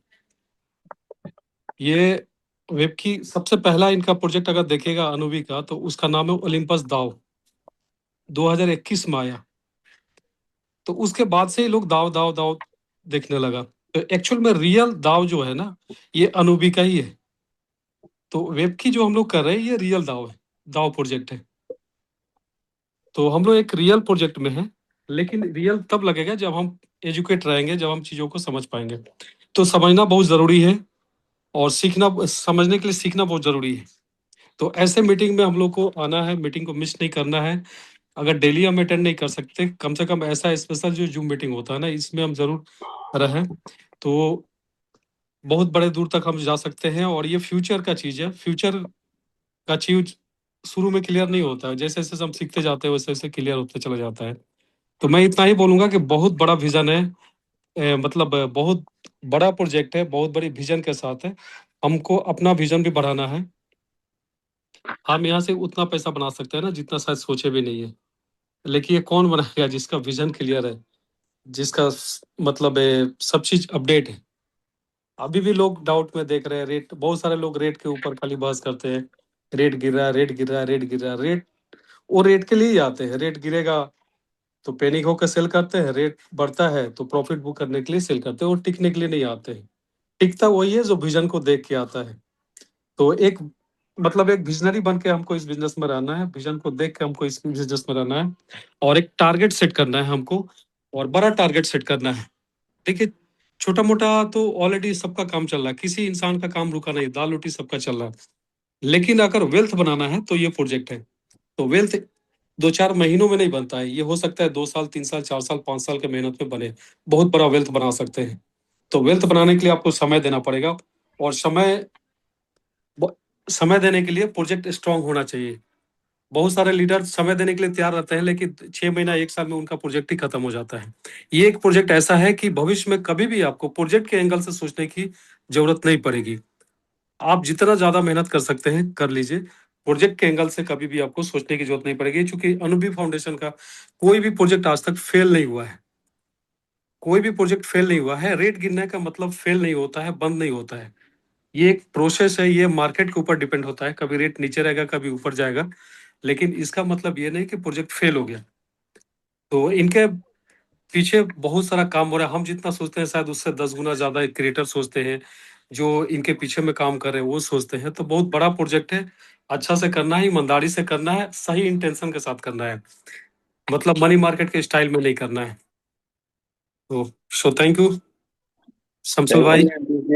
ये वेब की सबसे पहला इनका प्रोजेक्ट अगर देखेगा अनुवी का, तो उसका नाम है ओलिम्पस दाव, 2021 में आया। तो उसके बाद से ही लोग दाव दाव दाव देखने लगा। तो एक्चुअल में रियल दाव जो है ना, ये अनुवी का ही है। तो वेब की जो हम लोग कर रहे हैं, ये रियल दाव है, दाव प्रोजेक्ट है। तो हम लोग एक रियल प्रोजेक्ट में हैं, लेकिन रियल तब लगेगा जब हम एजुकेट रहेंगे, जब हम चीज़ों को समझ पाएंगे। तो समझना बहुत ज़रूरी है, और समझने के लिए सीखना बहुत ज़रूरी है। तो ऐसे मीटिंग में हम लोग को आना है, मीटिंग को मिस नहीं करना है। अगर डेली हम अटेंड नहीं कर सकते, कम से कम ऐसा स्पेशल जो जूम मीटिंग होता है ना, इसमें हम जरूर रहें। तो बहुत बड़े दूर तक हम जा सकते हैं, और ये फ्यूचर का चीज़ है। फ्यूचर का चीज शुरू में क्लियर नहीं होता है, जैसे जैसे हम सीखते जाते हैं वैसे वैसे क्लियर होते चला जाता है। तो मैं इतना ही बोलूंगा कि बहुत बड़ा विजन है, मतलब बहुत बड़ा प्रोजेक्ट है, बहुत बड़ी विजन के साथ है। हमको अपना विजन भी बढ़ाना है। हम यहाँ से उतना पैसा बना सकते हैं ना जितना शायद सोचे भी नहीं है, लेकिन ये कौन बनाएगा जिसका विजन क्लियर है, जिसका मतलब सब चीज अपडेट है। अभी भी लोग डाउट में देख रहे हैं रेट, बहुत सारे लोग रेट के ऊपर खाली बहस करते हैं, रेट गिर रहा है, रेट गिर रहा है, रेट गिर रहा है। रेट, वो रेट के लिए ही आते हैं। रेट गिरेगा तो पैनिक होकर सेल करते हैं, रेट बढ़ता है तो प्रॉफिट बुक करने के लिए सेल करते हैं, और टिकने के लिए नहीं आते हैं। टिकता वही है जो विजन को देख के आता है। तो एक मतलब एक विजनरी बन के हमको इस बिजनेस में रहना है, विजन को देख के हमको इस बिजनेस में रहना है, और एक टारगेट सेट करना है हमको, और बड़ा टारगेट सेट करना है। देखिए, छोटा मोटा तो ऑलरेडी सबका काम चल रहा है, किसी इंसान का काम रुका नहीं, दाल रोटी सबका चल रहा है। लेकिन अगर वेल्थ बनाना है तो ये प्रोजेक्ट है। तो वेल्थ 2-4 महीनों में नहीं बनता है, ये हो सकता है 2 साल 3 साल 4 साल 5 साल के मेहनत में बने, बहुत बड़ा वेल्थ बना सकते हैं। तो वेल्थ बनाने के लिए आपको समय देना पड़ेगा, और समय देने के लिए प्रोजेक्ट स्ट्रांग होना चाहिए। बहुत सारे लीडर समय देने के लिए तैयार रहते हैं, लेकिन 6 महीना 1 साल में उनका प्रोजेक्ट ही खत्म हो जाता है। ये एक प्रोजेक्ट ऐसा है कि भविष्य में कभी भी आपको प्रोजेक्ट के एंगल से सोचने की जरूरत नहीं पड़ेगी। आप जितना ज्यादा मेहनत कर सकते हैं कर लीजिए, प्रोजेक्ट के एंगल से कभी भी आपको सोचने की जरूरत नहीं पड़ेगी, क्योंकि अनुभवी फाउंडेशन का कोई भी प्रोजेक्ट आज तक फेल नहीं हुआ है। कोई भी प्रोजेक्ट फेल नहीं हुआ है। रेट गिरने का मतलब फेल नहीं होता है, बंद नहीं होता है। ये एक प्रोसेस है, ये मार्केट के ऊपर डिपेंड होता है, कभी रेट नीचे रहेगा, कभी ऊपर जाएगा, लेकिन इसका मतलब ये नहीं कि प्रोजेक्ट फेल हो गया। तो इनके पीछे बहुत सारा काम हो रहा है। हम जितना सोचते हैं शायद उससे 10 गुना ज्यादा क्रिएटर सोचते हैं, जो इनके पीछे में काम कर रहे हैं वो सोचते हैं। तो बहुत बड़ा प्रोजेक्ट है, अच्छा से करना है, ईमानदारी से करना है, सही इंटेंशन के साथ करना है, मतलब मनी मार्केट के स्टाइल में नहीं करना है। तो सो थैंक यू शमसुल भाई।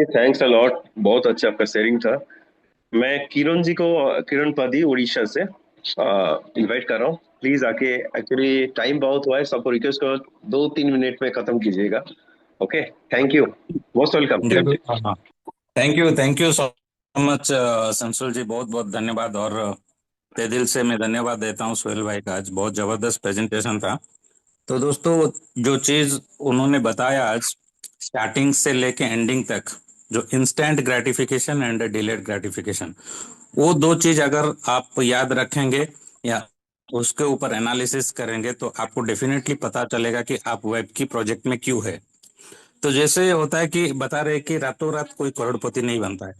थैंक्स अ लॉट, बहुत अच्छा आपका शेयरिंग था। मैं किरण जी को, किरण पादी उड़ीसा से इनवाइट कर रहा हूँ। प्लीज आके, एक्चुअली टाइम बहुत हुआ है, सबको रिक्वेस्ट करो 2-3 मिनट में खत्म कीजिएगा। Okay, thank you, most welcome Kiran ji. Thank you so much Sansul ji, बहुत बहुत धन्यवाद। और तहे दिल से मैं धन्यवाद देता हूँ सोहेल भाई का, आज बहुत जबरदस्त प्रेजेंटेशन था। तो दोस्तों, जो चीज उन्होंने बताया आज स्टार्टिंग से लेके एंडिंग तक, जो instant gratification and delayed gratification, वो दो चीज अगर आप याद रखेंगे या उसके ऊपर एनालिसिस करेंगे तो आपको डेफिनेटली पता चलेगा कि आप वेब की प्रोजेक्ट में क्यों है। तो जैसे होता है कि बता रहे कि रातों रात कोई करोड़पति नहीं बनता है।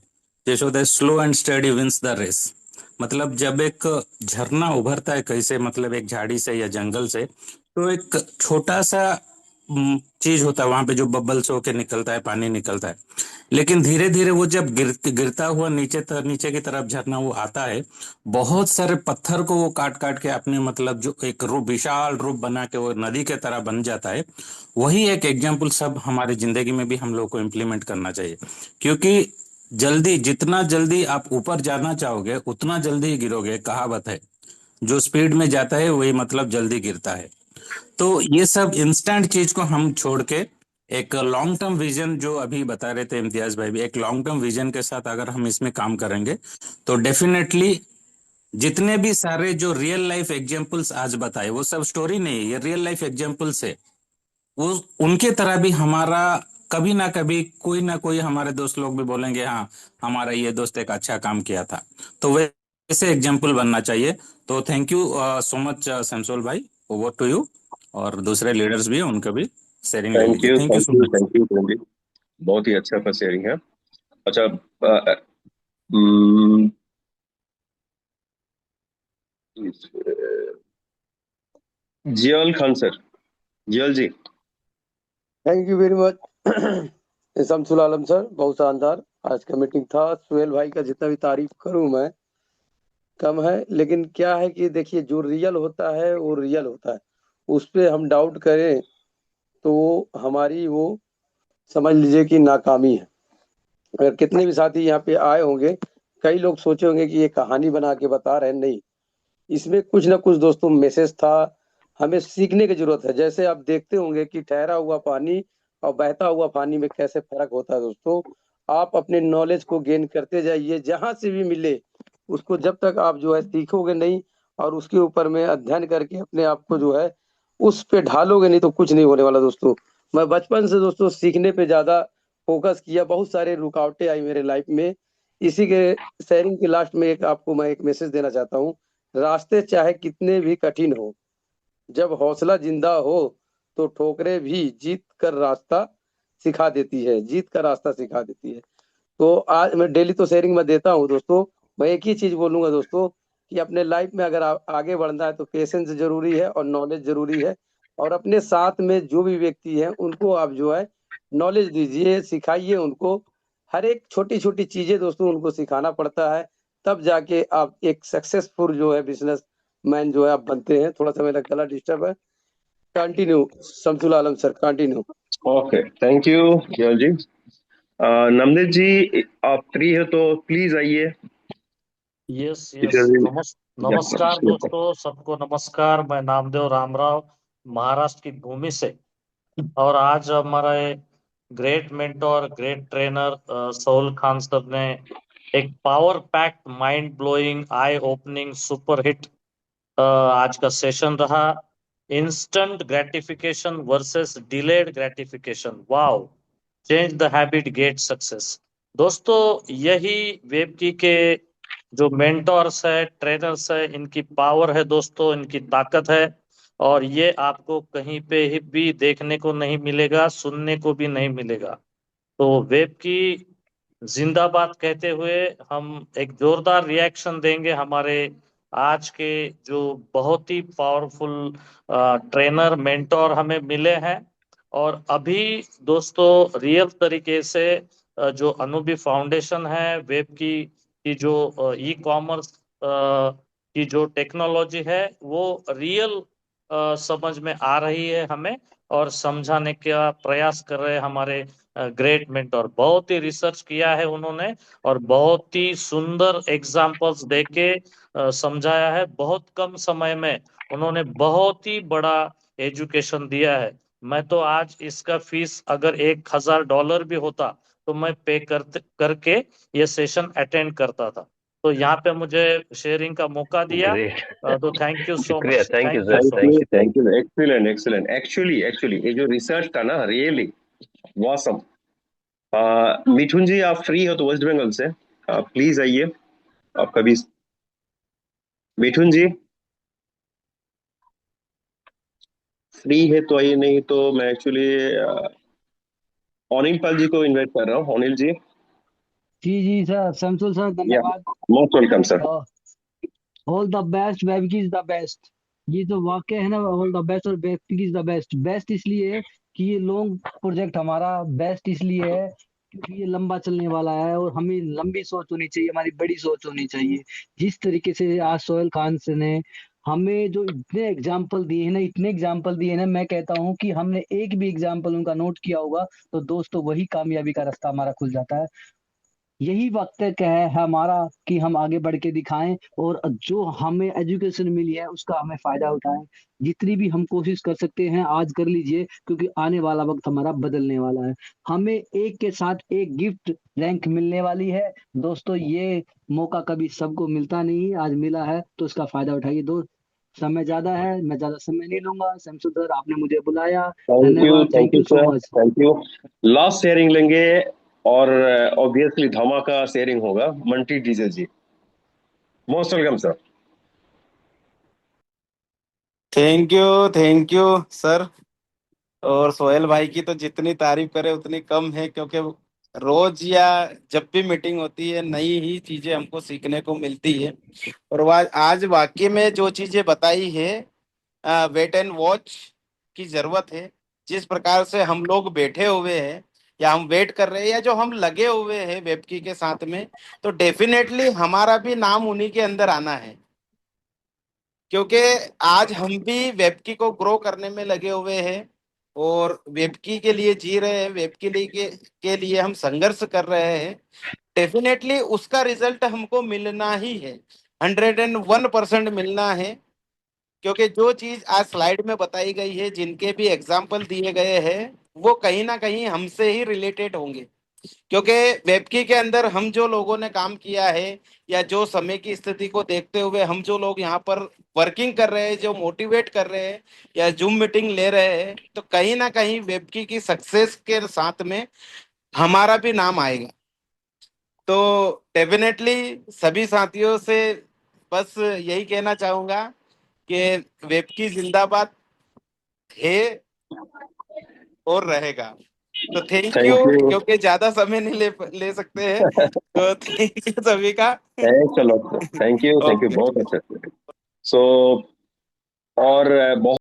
जैसे होता है slow and steady wins the race. मतलब जब एक झरना उभरता है कहीं से, मतलब एक झाड़ी से या जंगल से, तो एक छोटा सा चीज होता है वहां पे जो बबल्स होके निकलता है, पानी निकलता है। लेकिन धीरे धीरे वो जब गिरता हुआ नीचे की तरफ झरना वो आता है, बहुत सारे पत्थर को वो काट काट के अपने, मतलब जो एक रूप, विशाल रूप बना के वो नदी के तरह बन जाता है। वही एक एग्जाम्पल सब हमारी जिंदगी में भी हम लोग को इम्प्लीमेंट करना चाहिए। क्योंकि जितना जल्दी आप ऊपर जाना चाहोगे उतना जल्दी ही गिरोगे, कहावत है। जो स्पीड में जाता है वही मतलब जल्दी गिरता है। तो ये सब इंस्टेंट चीज को हम छोड़ के एक लॉन्ग टर्म विजन, जो अभी बता रहे थे इम्तियाज भाई भी, एक लॉन्ग टर्म विजन के साथ अगर हम इसमें काम करेंगे तो डेफिनेटली जितने भी सारे जो रियल लाइफ एग्जांपल्स आज बताए, वो सब स्टोरी नहीं है, ये रियल लाइफ एग्जांपल्स है। वो उनके तरह भी हमारा कभी ना कभी कोई ना कोई हमारे दोस्त लोग भी बोलेंगे हाँ, हमारा ये दोस्त एक अच्छा काम किया था। तो वैसे एग्जाम्पल बनना चाहिए। तो thank you so much Shamsul भाई, ओवर टू यू। और दूसरे लीडर्स भी हैं, उनका भी शेयरिंग ले थैंक लीजिए। You, thank you thank so you, much. Thank you Kiran ji, बहुत ही अच्छा आपका शेयरिंग है। अच्छा, हम्म, Jiyal Khan sir, Jiyal ji. Thank you very much Shamsul Alam sir, बहुत शानदार आज का मीटिंग था। सुहेल भाई का जितना भी तारीफ करूं मैं कम है, लेकिन क्या है कि देखिए जो रियल होता है वो रियल होता है, उस पे हम डाउट करें तो हमारी वो समझ लीजिए कि नाकामी है। अगर कितने भी साथी यहाँ पे आए होंगे, कई लोग सोचे होंगे कि ये कहानी बना के बता रहे हैं, नहीं, इसमें कुछ ना कुछ दोस्तों मैसेज था। हमें सीखने की जरूरत है। जैसे आप देखते होंगे कि ठहरा हुआ पानी और बहता हुआ पानी में कैसे फर्क होता है दोस्तों। आप अपने नॉलेज को गेन करते जाइए, जहां से भी मिले उसको, जब तक आप जो है सीखोगे नहीं और उसके ऊपर में अध्ययन करके अपने आप को जो है उस पे ढालोगे नहीं तो कुछ नहीं होने वाला दोस्तों। मैं बचपन से दोस्तों सीखने पे ज्यादा फोकस किया, बहुत सारे रुकावटें आई मेरे लाइफ में। इसी के शेयरिंग के लास्ट में एक आपको मैं एक मैसेज देना चाहता हूँ। रास्ते चाहे कितने भी कठिन हो, जब हौसला जिंदा हो तो ठोकरें भी जीत कर रास्ता सिखा देती है, जीत का रास्ता सिखा देती है। तो आज मैं डेली तो शेयरिंग में देता हूँ दोस्तों। मैं एक ही चीज बोलूंगा दोस्तों कि अपने लाइफ में अगर आगे बढ़ना है तो पेशेंस जरूरी है और नॉलेज जरूरी है। और अपने साथ में जो भी व्यक्ति है उनको आप जो है नॉलेज दीजिए, सिखाइए उनको। हर एक छोटी छोटी चीजें दोस्तों उनको सिखाना पड़ता है, तब जाके आप एक सक्सेसफुल जो है बिजनेस मैन जो है आप बनते हैं। थोड़ा सा मेरा गला डिस्टर्ब है, continue Shamsul Alam sir, continue. Okay, thank you Jiyal ji. Namdev ji, आप फ्री है तो प्लीज आइए। यस यस, नमस्कार दोस्तों, सबको नमस्कार। मैं नामदेव रामराव, महाराष्ट्र की भूमि से। और आज हमारे great mentor, great trainer Sohail Khan sir ने एक पावर पैक्ड, माइंड ब्लोइंग, आई ओपनिंग, सुपर हिट आज का सेशन रहा। Instant gratification versus delayed gratification, wow, change the habit, get success. दोस्तों, यही वेबकी के जो मेंटोर्स है, ट्रेनर्स है, इनकी पावर है दोस्तों, इनकी ताकत है। और ये आपको कहीं पे ही भी देखने को नहीं मिलेगा, सुनने को भी नहीं मिलेगा। तो वेब की जिंदाबाद कहते हुए हम एक जोरदार रिएक्शन देंगे हमारे आज के जो बहुत ही पावरफुल ट्रेनर मेंटोर हमें मिले हैं। और अभी दोस्तों रियल तरीके से जो अनुबी फाउंडेशन है, वेब की जो ई कॉमर्स की जो टेक्नोलॉजी है, वो रियल समझ में आ रही है हमें, और समझाने का प्रयास कर रहे हैं हमारे ग्रेट मेंटोर। बहुत ही रिसर्च किया है उन्होंने, और बहुत ही सुंदर एग्जाम्पल्स देके समझाया है। बहुत कम समय में उन्होंने बहुत ही बड़ा एजुकेशन दिया है। मैं तो आज इसका फीस अगर $1,000 भी होता तो मैं पे करके ये सेशन अटेंड करता था। तो यहाँ पे मुझे शेयरिंग का मौका दिया, ग्रेट, तो थैंक यू सो शुक्रिया, much, thank you thank you sir, so thank much. You. Thank you, excellent excellent. Actually actually ये जो रिसर्च था ना, रियली वासम। मिठुन जी, आप फ्री हो तो वेस्ट बंगाल से आप प्लीज आइए। आप कभी, मिठुन जी फ्री है तो आइए, नहीं तो मैं एक्चुअली अनिल पाल जी को इनवाइट कर रहा हूँ। अनिल जी, जी जी सर, शमसुल सर या धन्यवाद। Most welcome sir. All the best, web is the best. ये जो वाक्य है ना, ऑल द बेस्ट और web is the best. Best इसलिए है कि ये लॉन्ग प्रोजेक्ट हमारा बेस्ट इसलिए है क्योंकि ये लंबा चलने वाला है और हमें लंबी सोच होनी चाहिए, हमारी बड़ी सोच होनी चाहिए। जिस तरीके से आज सोहेल खान से ने हमें जो इतने एग्जाम्पल दिए हैं ना, इतने एग्जाम्पल दिए हैं ना, मैं कहता हूँ कि हमने एक भी एग्जाम्पल उनका नोट किया होगा तो दोस्तों वही कामयाबी का रास्ता हमारा खुल जाता है। यही वक्त है हमारा कि हम आगे बढ़ के दिखाएं और जो हमें एजुकेशन मिली है उसका हमें फायदा उठाएं। जितनी भी हम कोशिश कर सकते हैं आज कर लीजिए, क्योंकि आने वाला वक्त हमारा बदलने वाला है। हमें एक के साथ एक गिफ्ट रैंक मिलने वाली है दोस्तों। ये मौका कभी सबको मिलता नहीं, आज मिला है तो उसका फायदा उठाइए। समय ज्यादा है, मैं ज्यादा समय नहीं लूंगा। शमसुल सर, आपने मुझे बुलाया, धन्यवाद, thank thank you you so sir, much. Thank you. Last sharing लेंगे और ऑब्वियसली धमाका शेयरिंग होगा। Monty DJ ji, most welcome sir. Thank you sir. और सोहेल भाई की तो जितनी तारीफ करे उतनी कम है, क्योंकि रोज या जब भी मीटिंग होती है नई ही चीजें हमको सीखने को मिलती है। और आज वाकई में जो चीजें बताई है, वेट एंड वॉच की जरूरत है। जिस प्रकार से हम लोग बैठे हुए हैं या हम वेट कर रहे हैं या जो हम लगे हुए हैं वेबकी के साथ में, तो डेफिनेटली हमारा भी नाम उन्हीं के अंदर आना है। क्योंकि आज हम भी वेबकी को ग्रो करने में लगे हुए हैं और वेबकी के लिए जी रहे हैं, वेबकी के लिए हम संघर्ष कर रहे हैं। डेफिनेटली उसका रिजल्ट हमको मिलना ही है, 101% मिलना है। क्योंकि जो चीज आज स्लाइड में बताई गई है, जिनके भी एग्जाम्पल दिए गए हैं, वो कहीं ना कहीं हमसे ही रिलेटेड होंगे। क्योंकि वेबकी के अंदर हम जो लोगों ने काम किया है या जो समय की स्थिति को देखते हुए हम जो लोग यहाँ पर वर्किंग कर रहे हैं, जो मोटिवेट कर रहे हैं या जूम मीटिंग ले रहे हैं, तो कहीं ना कहीं वेबकी की सक्सेस के साथ में हमारा भी नाम आएगा। तो डेफिनेटली सभी साथियों से बस यही कहना चाहूंगा कि वेबकी जिंदाबाद है और रहेगा। तो थैंक यू, थैंक यू, क्योंकि ज्यादा समय नहीं ले सकते हैं, तो थैंक यू सभी का। Thanks a lot, thank you, okay. बहुत अच्छा। सो और बहुत